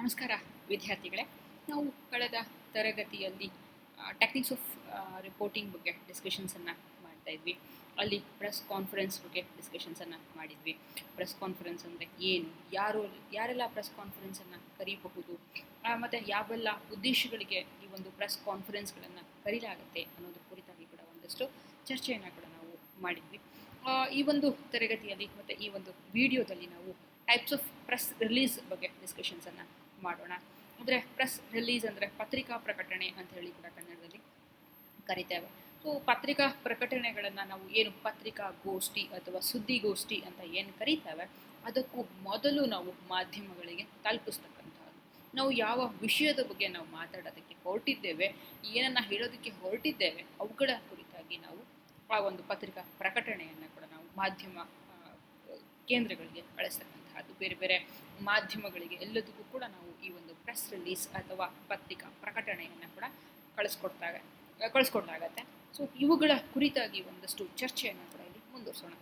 ನಮಸ್ಕಾರ ವಿದ್ಯಾರ್ಥಿಗಳೇ. ನಾವು ಕಳೆದ ತರಗತಿಯಲ್ಲಿ ಟೆಕ್ನಿಕ್ಸ್ ಆಫ್ ರಿಪೋರ್ಟಿಂಗ್ ಬಗ್ಗೆ ಡಿಸ್ಕಷನ್ಸನ್ನು ಮಾಡ್ತಾ ಇದ್ವಿ. ಅಲ್ಲಿ ಪ್ರೆಸ್ ಕಾನ್ಫರೆನ್ಸ್ ಬಗ್ಗೆ ಡಿಸ್ಕಷನ್ಸನ್ನು ಮಾಡಿದ್ವಿ. ಪ್ರೆಸ್ ಕಾನ್ಫರೆನ್ಸ್ ಅಂದರೆ ಏನು, ಯಾರೆಲ್ಲ ಪ್ರೆಸ್ ಕಾನ್ಫರೆನ್ಸನ್ನು ಕರೀಬಹುದು, ಮತ್ತು ಯಾವೆಲ್ಲ ಉದ್ದೇಶಗಳಿಗೆ ಈ ಒಂದು ಪ್ರೆಸ್ ಕಾನ್ಫರೆನ್ಸ್ಗಳನ್ನು ಕರೀಲಾಗುತ್ತೆ ಅನ್ನೋದ್ರ ಕುರಿತಾಗಿ ಕೂಡ ಒಂದಷ್ಟು ಚರ್ಚೆಯನ್ನು ಕೂಡ ನಾವು ಮಾಡಿದ್ವಿ. ಈ ಒಂದು ತರಗತಿಯಲ್ಲಿ ಮತ್ತು ಈ ಒಂದು ವಿಡಿಯೋದಲ್ಲಿ ನಾವು ಟೈಪ್ಸ್ ಆಫ್ ಪ್ರೆಸ್ ರಿಲೀಸ್ ಬಗ್ಗೆ ಡಿಸ್ಕಷನ್ಸನ್ನು ಮಾಡೋಣ. ಅಂದರೆ ಪ್ರೆಸ್ ರಿಲೀಸ್ ಅಂದರೆ ಪತ್ರಿಕಾ ಪ್ರಕಟಣೆ ಅಂತ ಹೇಳಿ ಕೂಡ ಕನ್ನಡದಲ್ಲಿ ಕರಿತೇವೆ. ಸೊ ಪತ್ರಿಕಾ ಪ್ರಕಟಣೆಗಳನ್ನು ನಾವು ಏನು ಪತ್ರಿಕಾಗೋಷ್ಠಿ ಅಥವಾ ಸುದ್ದಿಗೋಷ್ಠಿ ಅಂತ ಏನು ಕರೀತೇವೆ, ಅದಕ್ಕೂ ಮೊದಲು ನಾವು ಮಾಧ್ಯಮಗಳಿಗೆ ತಲುಪಿಸ್ತಕ್ಕಂಥದ್ದು. ನಾವು ಯಾವ ವಿಷಯದ ಬಗ್ಗೆ ನಾವು ಮಾತಾಡೋದಕ್ಕೆ ಹೊರಟಿದ್ದೇವೆ, ಏನನ್ನು ಹೇಳೋದಕ್ಕೆ ಹೊರಟಿದ್ದೇವೆ, ಅವುಗಳ ಕುರಿತಾಗಿ ನಾವು ಆ ಒಂದು ಪತ್ರಿಕಾ ಪ್ರಕಟಣೆಯನ್ನು ಕೂಡ ನಾವು ಮಾಧ್ಯಮ ಕೇಂದ್ರಗಳಿಗೆ ಕಳಿಸ್ತಕ್ಕಂಥದ್ದು. ಬೇರೆ ಬೇರೆ ಮಾಧ್ಯಮಗಳಿಗೆ ಎಲ್ಲದಕ್ಕೂ ಕೂಡ ನಾವು ಈ ಒಂದು ಪ್ರೆಸ್ ರಿಲೀಸ್ ಅಥವಾ ಪತ್ರಿಕಾ ಪ್ರಕಟಣೆಯನ್ನು ಕೂಡ ಕಳಿಸ್ಕೊಡ್ಲಾಗತ್ತೆ. ಸೊ ಇವುಗಳ ಕುರಿತಾಗಿ ಒಂದಷ್ಟು ಚರ್ಚೆಯನ್ನು ಕೂಡ ಇಲ್ಲಿ ಮುಂದುವರಿಸೋಣ.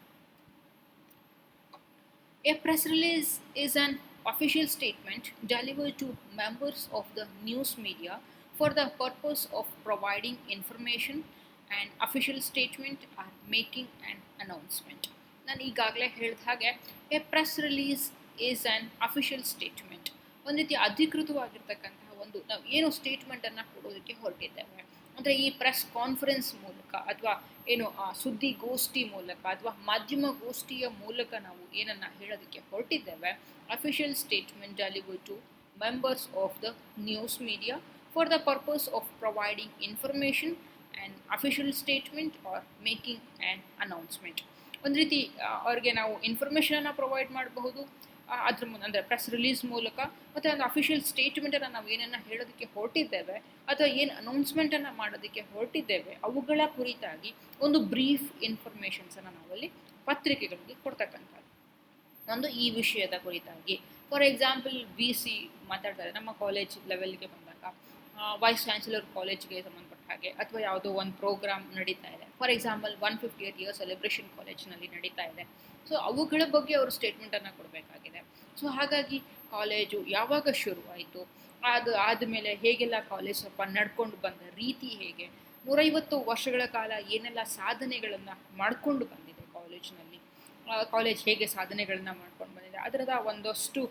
A press release is an official statement delivered to members of the news media for the purpose of providing information and official statement or making an announcement. ನಾನು ಈಗಾಗಲೇ ಹೇಳಿದ ಹಾಗೆ A press release is an official statement, ಒಂದು ರೀತಿ ಅಧಿಕೃತವಾಗಿರ್ತಕ್ಕಂತಹ ಒಂದು ನಾವು ಏನು ಸ್ಟೇಟ್ಮೆಂಟನ್ನು ಕೊಡೋದಕ್ಕೆ ಹೊರಟಿದ್ದೇವೆ. ಅಂದರೆ ಈ ಪ್ರೆಸ್ ಕಾನ್ಫರೆನ್ಸ್ ಮೂಲಕ ಅಥವಾ ಏನು ಸುದ್ದಿಗೋಷ್ಠಿ ಮೂಲಕ ಅಥವಾ ಮಾಧ್ಯಮಗೋಷ್ಠಿಯ ಮೂಲಕ ನಾವು ಏನನ್ನು ಹೇಳೋದಕ್ಕೆ ಹೊರಟಿದ್ದೇವೆ, official statement delivered two members of the news media for the purpose of providing information and official statement are making an announcement. ಒಂದು ರೀತಿ ಅವ್ರಿಗೆ ನಾವು ಇನ್ಫಾರ್ಮೇಷನನ್ನು ಪ್ರೊವೈಡ್ ಮಾಡಬಹುದು ಅದ್ರ ಅಂದರೆ ಪ್ರೆಸ್ ರಿಲೀಸ್ ಮೂಲಕ, ಮತ್ತು ಒಂದು ಅಫಿಷಿಯಲ್ ಸ್ಟೇಟ್ಮೆಂಟನ್ನು ನಾವು ಏನನ್ನು ಹೇಳೋದಕ್ಕೆ ಹೊರಟಿದ್ದೇವೆ ಅಥವಾ ಏನು ಅನೌನ್ಸ್ಮೆಂಟನ್ನು ಮಾಡೋದಕ್ಕೆ ಹೊರಟಿದ್ದೇವೆ ಅವುಗಳ ಕುರಿತಾಗಿ ಒಂದು ಬ್ರೀಫ್ ಇನ್ಫಾರ್ಮೇಷನ್ಸನ್ನು ನಾವಲ್ಲಿ ಪತ್ರಿಕೆಗಳಿಗೆ ಕೊಡ್ತಕ್ಕಂಥದ್ದು. ಒಂದು ಈ ವಿಷಯದ ಕುರಿತಾಗಿ ಫಾರ್ ಎಕ್ಸಾಂಪಲ್ VC ಮಾತಾಡ್ತಾರೆ, ನಮ್ಮ ಕಾಲೇಜ್ ಲೆವೆಲ್ಗೆ ಬಂದಾಗ ವೈಸ್ ಚಾನ್ಸಲರ್ ಕಾಲೇಜ್ಗೆ ಸಂಬಂಧಪಟ್ಟ ಹಾಗೆ ಅಥವಾ ಯಾವುದೋ ಒಂದು ಪ್ರೋಗ್ರಾಮ್ ನಡೀತಾ ಇದೆ. For example 150th year celebration ಕಾಲೇಜ್ನಲ್ಲಿ ನಡೀತಾ ಇದೆ. ಸೊ ಅವುಗಳ ಬಗ್ಗೆ ಅವರು ಸ್ಟೇಟ್ಮೆಂಟನ್ನು ಕೊಡಬೇಕಾಗಿದೆ. ಸೊ ಹಾಗಾಗಿ ಕಾಲೇಜು ಯಾವಾಗ ಶುರುವಾಯಿತು, ಅದು ಆದಮೇಲೆ ಹೇಗೆಲ್ಲ ಕಾಲೇಜ್ ಸ್ವಲ್ಪ ನಡ್ಕೊಂಡು ಬಂದ ರೀತಿ ಹೇಗೆ, 150 ವರ್ಷಗಳ ಕಾಲ ಏನೆಲ್ಲ ಸಾಧನೆಗಳನ್ನು ಮಾಡಿಕೊಂಡು ಬಂದಿದೆ ಕಾಲೇಜ್ನಲ್ಲಿ, ಕಾಲೇಜ್ ಹೇಗೆ ಸಾಧನೆಗಳನ್ನು ಮಾಡ್ಕೊಂಡು ಬಂದಿದೆ, ಅದರದ ಒಂದಷ್ಟು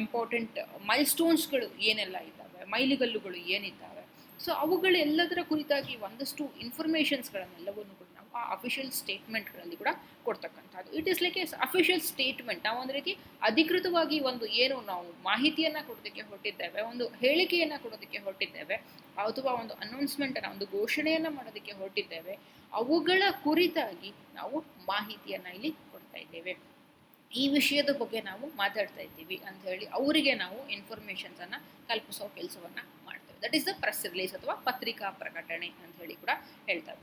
ಇಂಪಾರ್ಟೆಂಟ್ ಮೈಲ್ಸ್ಟೋನ್ಸ್ಗಳು ಏನೆಲ್ಲ ಇದ್ದಾವೆ, ಮೈಲಿಗಲ್ಲುಗಳು ಏನಿದ್ದಾವೆ. ಸೊ ಅವುಗಳೆಲ್ಲದರ ಕುರಿತಾಗಿ ಒಂದಷ್ಟು ಇನ್ಫಾರ್ಮೇಷನ್ಸ್ಗಳನ್ನೆಲ್ಲವನ್ನು ಕೂಡ ನಾವು ಆ ಅಫಿಷಿಯಲ್ ಸ್ಟೇಟ್ಮೆಂಟ್ಗಳಲ್ಲಿ ಕೂಡ ಕೊಡ್ತಕ್ಕಂಥದ್ದು. It is like A official statement. ನಾವು ಒಂದು ರೀತಿ ಅಧಿಕೃತವಾಗಿ ಒಂದು ಏನು ನಾವು ಮಾಹಿತಿಯನ್ನು ಕೊಡೋದಕ್ಕೆ ಹೊರಟಿದ್ದೇವೆ, ಒಂದು ಹೇಳಿಕೆಯನ್ನು ಕೊಡೋದಕ್ಕೆ ಹೊರಟಿದ್ದೇವೆ ಅಥವಾ ಒಂದು ಅನೌನ್ಸ್ಮೆಂಟನ್ನು, ಒಂದು ಘೋಷಣೆಯನ್ನು ಮಾಡೋದಕ್ಕೆ ಹೊರಟಿದ್ದೇವೆ, ಅವುಗಳ ಕುರಿತಾಗಿ ನಾವು ಮಾಹಿತಿಯನ್ನು ಇಲ್ಲಿ ಕೊಡ್ತಾ ಇದ್ದೇವೆ. ಈ ವಿಷಯದ ಬಗ್ಗೆ ನಾವು ಮಾತಾಡ್ತಾ ಇದ್ದೀವಿ ಅಂತ ಹೇಳಿ ಅವರಿಗೆ ನಾವು ಇನ್ಫಾರ್ಮೇಷನ್ಸನ್ನು ಕಲ್ಪಿಸೋ ಕೆಲಸವನ್ನು ಮಾಡ್ತೇವೆ. That is the press release ಅಥವಾ ಪತ್ರಿಕಾ ಪ್ರಕಟಣೆ ಅಂತ ಹೇಳಿ ಕೂಡ ಹೇಳ್ತಾರೆ.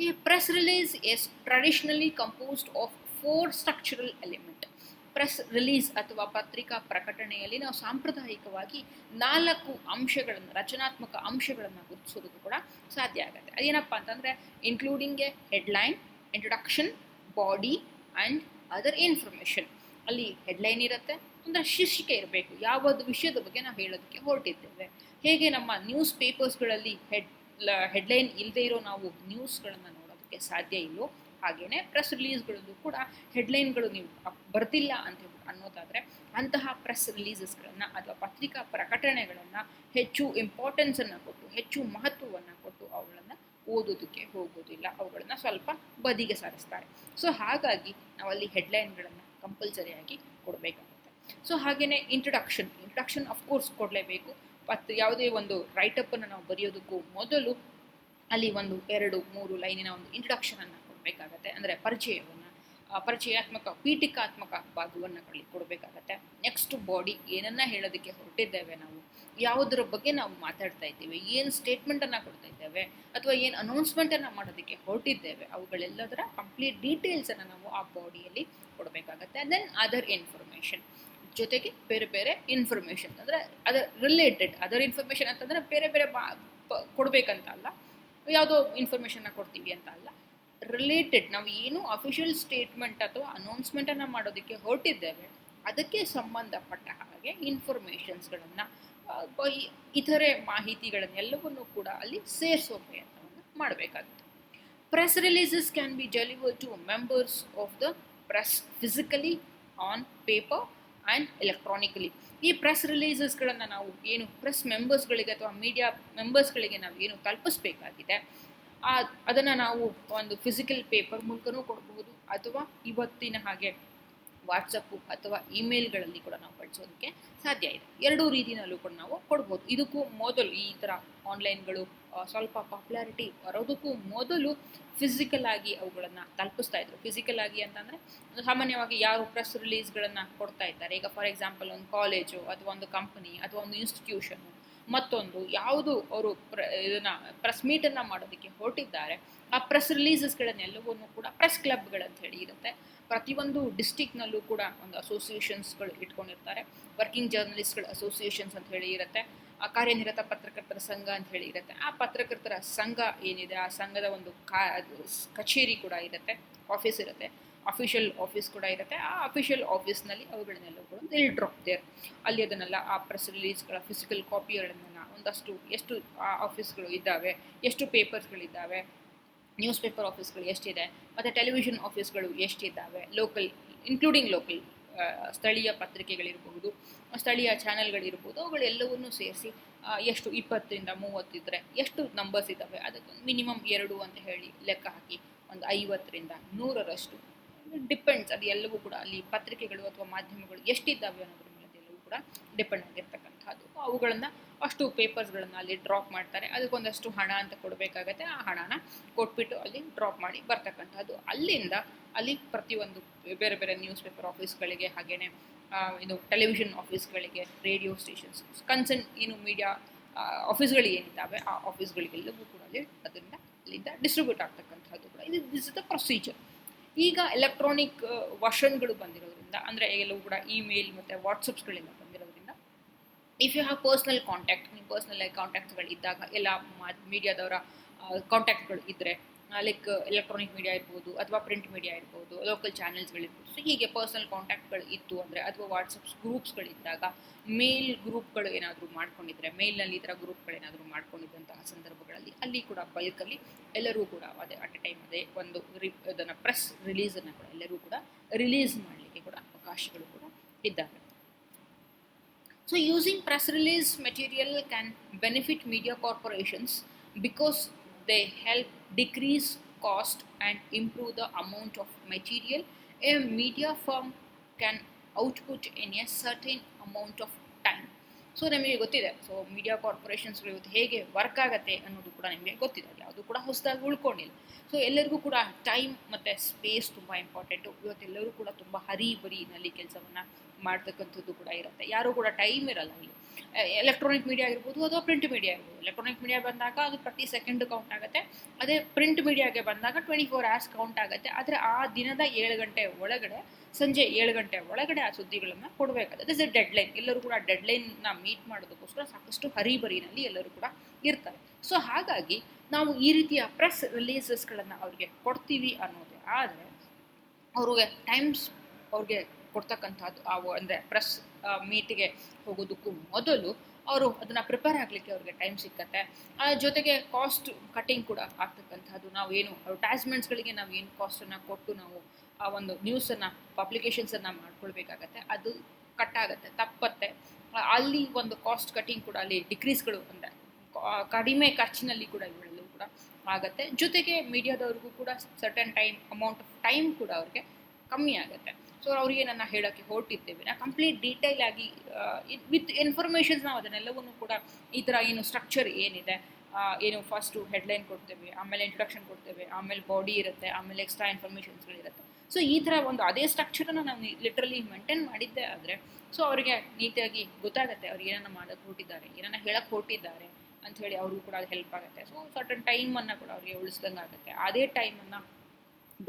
ಈ press release is traditionally composed of 4 structural element. Press release ಅಥವಾ ಪತ್ರಿಕಾ ಪ್ರಕಟಣೆಯಲ್ಲಿ ನಾವು ಸಾಂಪ್ರದಾಯಿಕವಾಗಿ 4 ಅಂಶಗಳನ್ನು, ರಚನಾತ್ಮಕ ಅಂಶಗಳನ್ನು ಗುರುತಿಸೋದಕ್ಕೂ ಕೂಡ ಸಾಧ್ಯ ಆಗುತ್ತೆ. ಅದೇನಪ್ಪ ಅಂತಂದರೆ including A headline, introduction, body and other information. ಅಲ್ಲಿ ಹೆಡ್ಲೈನ್ ಇರುತ್ತೆ, ಅಂದರೆ ಶೀರ್ಷಿಕೆ ಇರಬೇಕು, ಯಾವುದು ವಿಷಯದ ಬಗ್ಗೆ ನಾವು ಹೇಳೋದಕ್ಕೆ ಹೊರಟಿದ್ದೇವೆ. ಹೇಗೆ ನಮ್ಮ ನ್ಯೂಸ್ ಪೇಪರ್ಸ್ಗಳಲ್ಲಿ ಹೆಡ್ಲೈನ್ ಇಲ್ಲದೆ ಇರೋ ನಾವು ನ್ಯೂಸ್ಗಳನ್ನು ನೋಡೋದಕ್ಕೆ ಸಾಧ್ಯ ಇಲ್ಲೋ, ಹಾಗೆಯೇ ಪ್ರೆಸ್ ರಿಲೀಸ್ಗಳಲ್ಲೂ ಕೂಡ ಹೆಡ್ಲೈನ್ಗಳು ನೀವು ಬರ್ತಿಲ್ಲ ಅಂತ ಅನ್ನೋದಾದರೆ ಅಂತಹ ಪ್ರೆಸ್ ರಿಲೀಸಸ್ಗಳನ್ನು ಅಥವಾ ಪತ್ರಿಕಾ ಪ್ರಕಟಣೆಗಳನ್ನು ಹೆಚ್ಚು ಇಂಪಾರ್ಟೆನ್ಸನ್ನು ಕೊಟ್ಟು, ಹೆಚ್ಚು ಮಹತ್ವವನ್ನು ಕೊಟ್ಟು ಅವುಗಳನ್ನು ಓದೋದಕ್ಕೆ ಹೋಗೋದಿಲ್ಲ, ಅವುಗಳನ್ನು ಸ್ವಲ್ಪ ಬದಿಗೆ ಸಾರಿಸ್ತಾರೆ. ಸೊ ಹಾಗಾಗಿ ನಾವಲ್ಲಿ ಹೆಡ್ಲೈನ್ಗಳನ್ನು ಕಂಪಲ್ಸರಿಯಾಗಿ ಕೊಡಬೇಕಾಗುತ್ತೆ. ಸೊ ಹಾಗೆಯೇ ಇಂಟ್ರೊಡಕ್ಷನ್ ಅಫ್ಕೋರ್ಸ್ ಕೊಡಲೇಬೇಕು. ಯಾವುದೇ ಒಂದು ರೈಟಪ್ಪನ್ನು ನಾವು ಬರೆಯೋದಕ್ಕೂ ಮೊದಲು ಅಲ್ಲಿ 1-2-3 ಲೈನಿನ ಒಂದು ಇಂಟ್ರೊಡಕ್ಷನನ್ನು ಕೊಡಬೇಕಾಗತ್ತೆ. ಅಂದರೆ ಪರಿಚಯಾತ್ಮಕ ಪೀಠಿಕಾತ್ಮಕ ಭಾಗವನ್ನು ಕೊಡಬೇಕಾಗತ್ತೆ. ನೆಕ್ಸ್ಟ್ ಬಾಡಿ, ಏನನ್ನ ಹೇಳೋದಕ್ಕೆ ಹೊರಟಿದ್ದೇವೆ, ನಾವು ಯಾವುದರ ಬಗ್ಗೆ ನಾವು ಮಾತಾಡ್ತಾ ಇದ್ದೇವೆ, ಏನು ಸ್ಟೇಟ್ಮೆಂಟನ್ನು ಕೊಡ್ತಾ ಇದ್ದೇವೆ ಅಥವಾ ಏನು ಅನೌನ್ಸ್ಮೆಂಟನ್ನು ಮಾಡೋದಕ್ಕೆ ಹೊರಟಿದ್ದೇವೆ, ಅವುಗಳೆಲ್ಲದರ ಕಂಪ್ಲೀಟ್ ಡೀಟೇಲ್ಸನ್ನು ನಾವು ಆ ಬಾಡಿಯಲ್ಲಿ ಕೊಡಬೇಕಾಗತ್ತೆ. ದೆನ್ ಅದರ್ ಇನ್ಫಾರ್ಮೇಷನ್, ಜೊತೆಗೆ ಬೇರೆ ಬೇರೆ ಇನ್ಫಾರ್ಮೇಷನ್, ಅಂದರೆ ಅದರ ರಿಲೇಟೆಡ್ ಅದರ್ ಇನ್ಫಾರ್ಮೇಷನ್ ಅಂತಂದರೆ ಬೇರೆ ಬೇರೆ ಕೊಡಬೇಕಂತ ಅಲ್ಲ, ಯಾವುದೋ ಇನ್ಫಾರ್ಮೇಷನ್ನ ಕೊಡ್ತೀವಿ ಅಂತ ಅಲ್ಲ, ರಿಲೇಟೆಡ್ ನಾವು ಏನು ಅಫಿಷಿಯಲ್ ಸ್ಟೇಟ್ಮೆಂಟ್ ಅಥವಾ ಅನೌನ್ಸ್ಮೆಂಟನ್ನು ಮಾಡೋದಕ್ಕೆ ಹೊರಟಿದ್ದೇವೆ ಅದಕ್ಕೆ ಸಂಬಂಧಪಟ್ಟ ಹಾಗೆ ಇನ್ಫಾರ್ಮೇಷನ್ಸ್ಗಳನ್ನು ಇತರೆ ಮಾಹಿತಿಗಳನ್ನೆಲ್ಲವನ್ನು ಕೂಡ ಅಲ್ಲಿ ಸೇರಿಸೋ ಪ್ರಯತ್ನವನ್ನು ಮಾಡಬೇಕಾಗುತ್ತೆ. Press releases can be delivered to members of the press physically, on paper and electronically. ಈ ಪ್ರೆಸ್ ರಿಲೀಸಸ್ಗಳನ್ನು ನಾವು ಏನು ಪ್ರೆಸ್ ಮೆಂಬರ್ಸ್ಗಳಿಗೆ ಅಥವಾ ಮೀಡಿಯಾ ಮೆಂಬರ್ಸ್ಗಳಿಗೆ ನಾವು ಏನು ತಲುಪಿಸ್ಬೇಕಾಗಿದೆ ಅದನ್ನು ನಾವು ಒಂದು ಫಿಸಿಕಲ್ ಪೇಪರ್ ಮೂಲಕನೂ ಕೊಡಬಹುದು, ಅಥವಾ ಇವತ್ತಿನ ಹಾಗೆ ವಾಟ್ಸಪ್ಪು ಅಥವಾ ಇಮೇಲ್ಗಳಲ್ಲಿ ಕೂಡ ನಾವು ಕಳಿಸೋದಕ್ಕೆ ಸಾಧ್ಯ ಇದೆ. ಎರಡೂ ರೀತಿಯಲ್ಲೂ ಕೂಡ ನಾವು ಕೊಡ್ಬೋದು. ಇದಕ್ಕೂ ಮೊದಲು ಈ ಥರ ಆನ್ಲೈನ್ಗಳು ಸ್ವಲ್ಪ ಪಾಪ್ಯುಲಾರಿಟಿ ಬರೋದಕ್ಕೂ ಮೊದಲು ಫಿಸಿಕಲ್ ಆಗಿ ಅವುಗಳನ್ನು ತಲುಪಿಸ್ತಾ ಇದ್ರು. ಫಿಸಿಕಲ್ ಆಗಿ ಅಂತಂದರೆ ಸಾಮಾನ್ಯವಾಗಿ ಯಾರು ಪ್ರೆಸ್ ರಿಲೀಸ್ಗಳನ್ನು ಕೊಡ್ತಾ ಇದ್ದಾರೆ, ಈಗ ಫಾರ್ ಎಕ್ಸಾಂಪಲ್ ಒಂದು ಕಾಲೇಜು ಅಥವಾ ಒಂದು ಕಂಪನಿ ಅಥವಾ ಒಂದು ಇನ್ಸ್ಟಿಟ್ಯೂಷನ್ನು ಮತ್ತೊಂದು ಯಾವುದು ಅವರು ಇದನ್ನು ಪ್ರೆಸ್ ಮೀಟನ್ನು ಮಾಡೋದಕ್ಕೆ ಹೊರಟಿದ್ದಾರೆ, ಆ ಪ್ರೆಸ್ ರಿಲೀಸಸ್ಗಳನ್ನೆಲ್ಲವನ್ನೂ ಕೂಡ ಪ್ರೆಸ್ ಕ್ಲಬ್ಗಳಂತ ಹೇಳಿ ಇರುತ್ತೆ. ಪ್ರತಿಯೊಂದು ಡಿಸ್ಟಿಕ್ನಲ್ಲೂ ಕೂಡ ಒಂದು ಅಸೋಸಿಯೇಷನ್ಸ್ಗಳು ಇಟ್ಕೊಂಡಿರ್ತಾರೆ. ವರ್ಕಿಂಗ್ ಜರ್ನಲಿಸ್ಟ್ಗಳ ಅಸೋಸಿಯೇಷನ್ಸ್ ಅಂತ ಹೇಳಿ ಇರುತ್ತೆ, ಕಾರ್ಯನಿರತ ಪತ್ರಕರ್ತರ ಸಂಘ ಅಂತ ಹೇಳಿ ಇರುತ್ತೆ. ಆ ಪತ್ರಕರ್ತರ ಸಂಘ ಏನಿದೆ ಆ ಸಂಘದ ಒಂದು ಕಚೇರಿ ಕೂಡ ಇರುತ್ತೆ, ಆಫೀಸ್ ಇರುತ್ತೆ, ಅಫಿಷಿಯಲ್ ಆಫೀಸ್ ಕೂಡ ಇರುತ್ತೆ. ಆ ಅಫಿಷಿಯಲ್ ಆಫೀಸ್ನಲ್ಲಿ ಅವುಗಳನ್ನೆಲ್ಲ ಕೂಡ ವಿಲ್ ಡ್ರಾಪ್ ದೇರ್. ಅಲ್ಲಿ ಅದನ್ನೆಲ್ಲ ಆ ಪ್ರೆಸ್ ರಿಲೀಸ್ಗಳ ಫಿಸಿಕಲ್ ಕಾಪಿಗಳನ್ನೆಲ್ಲ ಒಂದಷ್ಟು ಎಷ್ಟು ಆ ಆಫೀಸ್ಗಳು ಇದ್ದಾವೆ, ಎಷ್ಟು ಪೇಪರ್ಸ್ಗಳಿದ್ದಾವೆ, ನ್ಯೂಸ್ ಪೇಪರ್ ಆಫೀಸ್ಗಳು ಎಷ್ಟಿದೆ, ಮತ್ತು ಟೆಲಿವಿಷನ್ ಆಫೀಸ್ಗಳು ಎಷ್ಟಿದ್ದಾವೆ, ಲೋಕಲ್ ಇನ್ಕ್ಲೂಡಿಂಗ್ ಲೋಕಲ್ ಸ್ಥಳೀಯ ಪತ್ರಿಕೆಗಳಿರ್ಬೋದು, ಸ್ಥಳೀಯ ಚಾನೆಲ್ಗಳಿರ್ಬೋದು, ಅವುಗಳೆಲ್ಲವನ್ನೂ ಸೇರಿಸಿ ಎಷ್ಟು 20ರಿಂದ 30 ಇದ್ದರೆ ಎಷ್ಟು ನಂಬರ್ಸ್ ಇದ್ದಾವೆ, ಅದಕ್ಕೆ ಮಿನಿಮಮ್ 2 ಅಂತ ಹೇಳಿ ಲೆಕ್ಕ ಹಾಕಿ ಒಂದು 50ರಿಂದ 100ರಷ್ಟು ಡಿಪೆಂಡ್ಸ್. ಅದು ಎಲ್ಲವೂ ಕೂಡ ಅಲ್ಲಿ ಪತ್ರಿಕೆಗಳು ಅಥವಾ ಮಾಧ್ಯಮಗಳು ಎಷ್ಟಿದ್ದಾವೆ ಅನ್ನೋದ್ರ ಮೇಲೆ ಎಲ್ಲವೂ ಕೂಡ ಡಿಪೆಂಡ್ ಆಗಿರ್ತಕ್ಕಂಥದ್ದು. ಅವುಗಳನ್ನು ಅಷ್ಟು ಪೇಪರ್ಸ್ಗಳನ್ನು ಅಲ್ಲಿ ಡ್ರಾಪ್ ಮಾಡ್ತಾರೆ. ಅದಕ್ಕೊಂದಷ್ಟು ಹಣ ಅಂತ ಕೊಡಬೇಕಾಗತ್ತೆ. ಆ ಹಣನ ಕೊಟ್ಬಿಟ್ಟು ಅಲ್ಲಿ ಡ್ರಾಪ್ ಮಾಡಿ ಬರ್ತಕ್ಕಂಥದ್ದು. ಅಲ್ಲಿಂದ ಅಲ್ಲಿ ಪ್ರತಿಯೊಂದು ಬೇರೆ ಬೇರೆ ನ್ಯೂಸ್ ಪೇಪರ್ ಆಫೀಸ್ಗಳಿಗೆ, ಹಾಗೆಯೇ ಇದು ಟೆಲಿವಿಷನ್ ಆಫೀಸ್ಗಳಿಗೆ, ರೇಡಿಯೋ ಸ್ಟೇಷನ್ಸ್, ಕನ್ಸರ್ನ್ ಏನು ಮೀಡಿಯಾ ಆಫೀಸ್ಗಳು ಏನಿದ್ದಾವೆ ಆ ಆಫೀಸ್ಗಳಿಗೆಲ್ಲವೂ ಕೂಡ ಅಲ್ಲಿಂದ ಡಿಸ್ಟ್ರಿಬ್ಯೂಟ್ ಆಗ್ತಕ್ಕಂಥದ್ದು ಕೂಡ ದಿಸ್ ಇಸ್ ದ ಪ್ರೊಸೀಜರ್. ಈಗ ಎಲೆಕ್ಟ್ರಾನಿಕ್ ವರ್ಷನ್ಗಳು ಬಂದಿರೋದ್ರಿಂದ, ಅಂದರೆ ಎಲ್ಲವೂ ಕೂಡ ಇಮೇಲ್ ಮತ್ತು ವಾಟ್ಸಪ್ಸ್ಗಳೆಲ್ಲ ಬಂದಿರೋದ್ರಿಂದ, if you have personal contact, ನೀವು ಪರ್ಸ್ನಲ್ ಕಾಂಟ್ಯಾಕ್ಟ್ಸ್ಗಳು ಇದ್ದಾಗ, ಎಲ್ಲ ಮೀಡಿಯಾದವರ ಕಾಂಟ್ಯಾಕ್ಟ್ಗಳು ಇದ್ದರೆ, ಲೈಕ್ ಎಲೆಕ್ಟ್ರಾನಿಕ್ ಮೀಡಿಯಾ ಇರ್ಬೋದು ಅಥವಾ ಪ್ರಿಂಟ್ ಮೀಡಿಯಾ ಇರ್ಬೋದು, ಲೋಕಲ್ ಚಾನೆಲ್ಸ್ಗಳಿರ್ಬೋದು, ಸೊ ಹೀಗೆ ಪರ್ಸ್ನಲ್ ಕಾಂಟ್ಯಾಕ್ಟ್ಗಳು ಇತ್ತು ಅಂದರೆ, ಅಥವಾ ವಾಟ್ಸಪ್ ಗ್ರೂಪ್ಸ್ಗಳಿದ್ದಾಗ, ಮೇಲ್ ಗ್ರೂಪ್ಗಳು ಏನಾದರೂ ಮಾಡ್ಕೊಂಡಿದ್ರೆ, ಮೇಲ್ನಲ್ಲಿ ಈ ಥರ ಗ್ರೂಪ್ಗಳೇನಾದರೂ ಮಾಡ್ಕೊಂಡಿದ್ದಂತಹ ಸಂದರ್ಭಗಳಲ್ಲಿ ಅಲ್ಲಿ ಕೂಡ ಬಲ್ಕಲ್ಲಿ ಎಲ್ಲರೂ ಕೂಡ ಅಟ್ ಎ ಟೈಮ್ ಅದೇ ಒಂದು ಅದನ್ನು ಪ್ರೆಸ್ ರಿಲೀಸನ್ನು ಕೂಡ ಎಲ್ಲರೂ ಕೂಡ ರಿಲೀಸ್ ಮಾಡಲಿಕ್ಕೆ ಕೂಡ ಅವಕಾಶಗಳು ಕೂಡ ಇದ್ದಾವೆ. So using press release material can benefit media corporations because they help decrease cost and improve the amount of material a media firm can output in a certain amount of time. So ನಮಗೆ ಗೊತ್ತಿದೆ, so media ಕಾರ್ಪೊರೇಷನ್ಸ್ಗಳು ಇವತ್ತು ಹೇಗೆ work ಆಗುತ್ತೆ ಅನ್ನೋದು ಕೂಡ ನಿಮಗೆ ಗೊತ್ತಿದೆ, ಯಾವುದು ಕೂಡ ಹೊಸದಾಗಿ ಉಳ್ಕೊಂಡಿಲ್ಲ. ಸೊ ಎಲ್ಲರಿಗೂ ಕೂಡ ಟೈಮ್ ಮತ್ತು ಸ್ಪೇಸ್ ತುಂಬ ಇಂಪಾರ್ಟೆಂಟು. ಇವತ್ತೆಲ್ಲರೂ ಕೂಡ ತುಂಬ ಹರಿಬರಿನಲ್ಲಿ ಕೆಲಸವನ್ನು ಮಾಡ್ತಕ್ಕಂಥದ್ದು ಕೂಡ ಇರುತ್ತೆ. ಯಾರೂ ಕೂಡ ಟೈಮ್ ಇರಲ್ಲ ಇಲ್ಲಿ. ಎಲೆಕ್ಟ್ರಾನಿಕ್ ಮೀಡಿಯಾ ಇರ್ಬೋದು ಅಥವಾ ಪ್ರಿಂಟ್ ಮೀಡಿಯಾ ಇರ್ಬೋದು. ಎಲೆಕ್ಟ್ರಾನಿಕ್ ಮೀಡಿಯಾ ಬಂದಾಗ ಅದು ಪ್ರತಿ ಸೆಕೆಂಡ್ ಕೌಂಟ್ ಆಗುತ್ತೆ, ಅದೇ ಪ್ರಿಂಟ್ ಮೀಡಿಯಾಗೆ ಬಂದಾಗ 24 hours ಕೌಂಟ್ ಆಗುತ್ತೆ. ಆದರೆ ಆ ದಿನದ 7 ಗಂಟೆ ಒಳಗಡೆ, ಸಂಜೆ 7 ಗಂಟೆ ಒಳಗಡೆ ಆ ಸುದ್ದಿಗಳನ್ನು ಕೊಡಬೇಕಾಗುತ್ತೆ. This is deadline. ಎಲ್ಲರೂ ಕೂಡ ಡೆಡ್ಲೈನ್ನ ಮೀಟ್ ಮಾಡೋದಕ್ಕೋಸ್ಕರ ಸಾಕಷ್ಟು ಹರಿಬರಿನಲ್ಲಿ ಎಲ್ಲರೂ ಕೂಡ ಇರ್ತಾರೆ. ಸೊ ಹಾಗಾಗಿ ನಾವು ಈ ರೀತಿಯ ಪ್ರೆಸ್ ರಿಲೀಸಸ್ಗಳನ್ನು ಅವ್ರಿಗೆ ಕೊಡ್ತೀವಿ ಅನ್ನೋದೇ ಆದರೆ, ಅವ್ರಿಗೆ ಕೊಡ್ತಕ್ಕಂಥದ್ದು ಅಂದರೆ ಪ್ರೆಸ್ ಮೀಟಿಗೆ ಹೋಗೋದಕ್ಕೂ ಮೊದಲು ಅವರು ಅದನ್ನು ಪ್ರಿಪೇರ್ ಆಗಲಿಕ್ಕೆ ಅವ್ರಿಗೆ ಟೈಮ್ ಸಿಕ್ಕತ್ತೆ. ಜೊತೆಗೆ ಕಾಸ್ಟ್ ಕಟ್ಟಿಂಗ್ ಕೂಡ ಆಗ್ತಕ್ಕಂಥದ್ದು. ನಾವೇನು ಅಡ್ವರ್ಟೈಸ್ಮೆಂಟ್ಸ್ಗಳಿಗೆ ನಾವು ಏನು ಕಾಸ್ಟನ್ನು ಕೊಟ್ಟು ನಾವು ಆ ಒಂದು ನ್ಯೂಸನ್ನು ಪಬ್ಲಿಕೇಶನ್ಸನ್ನು ಮಾಡ್ಕೊಳ್ಬೇಕಾಗತ್ತೆ, ಅದು ಕಟ್ಟಾಗತ್ತೆ, ತಪ್ಪತ್ತೆ. ಅಲ್ಲಿ ಒಂದು ಕಾಸ್ಟ್ ಕಟ್ಟಿಂಗ್ ಕೂಡ ಅಲ್ಲಿ ಡಿಕ್ರೀಸ್ಗಳು ಅಂದರೆ ಕಡಿಮೆ ಖರ್ಚಿನಲ್ಲಿ ಕೂಡ ಇವೆಲ್ಲವೂ ಕೂಡ ಆಗುತ್ತೆ. ಜೊತೆಗೆ ಮೀಡಿಯಾದವ್ರಿಗೂ ಕೂಡ ಸರ್ಟನ್ ಅಮೌಂಟ್ ಆಫ್ ಟೈಮ್ ಕೂಡ ಅವ್ರಿಗೆ ಕಮ್ಮಿ ಆಗುತ್ತೆ. ಸೊ ಅವ್ರಿಗೆ ನಾನು ಹೇಳೋಕ್ಕೆ ಹೊರಟಿದ್ದೇವೆ, ನಾವು ಕಂಪ್ಲೀಟ್ ಡೀಟೇಲ್ ಆಗಿ ವಿತ್ ಇನ್ಫಾರ್ಮೇಷನ್ಸ್ ನಾವು ಅದನ್ನೆಲ್ಲವನ್ನೂ ಕೂಡ ಈ ಥರ ಏನು ಸ್ಟ್ರಕ್ಚರ್ ಏನಿದೆ, ಏನು ಫಸ್ಟು ಹೆಡ್ಲೈನ್ ಕೊಡ್ತೇವೆ, ಆಮೇಲೆ ಇಂಟ್ರೊಡಕ್ಷನ್ ಕೊಡ್ತೇವೆ, ಆಮೇಲೆ ಬಾಡಿ ಇರುತ್ತೆ, ಆಮೇಲೆ ಎಕ್ಸ್ಟ್ರಾ ಇನ್ಫಾರ್ಮೇಷನ್ಸ್ಗಳಿರುತ್ತೆ. ಸೊ ಈ ಥರ ಒಂದು ಅದೇ ಸ್ಟ್ರಕ್ಚರನ್ನು ನಾವು ಲಿಟ್ರಲಿ ಮೇಂಟೈನ್ ಮಾಡಿದ್ದೆ ಆದರೆ, ಸೊ ಅವರಿಗೆ ನೀಟಾಗಿ ಗೊತ್ತಾಗುತ್ತೆ ಅವ್ರು ಏನನ್ನ ಮಾಡೋಕ್ಕೆ ಹೊರಟಿದ್ದಾರೆ, ಏನನ್ನ ಹೇಳಕ್ಕೆ ಹೊರಟಿದ್ದಾರೆ ಅಂಥೇಳಿ ಅವ್ರಿಗೂ ಕೂಡ ಅದು ಹೆಲ್ಪ್ ಆಗುತ್ತೆ. ಸೊ ಸರ್ಟನ್ ಟೈಮನ್ನು ಕೂಡ ಅವರಿಗೆ ಉಳಿಸ್ದಂಗೆ ಆಗುತ್ತೆ. ಅದೇ ಟೈಮನ್ನು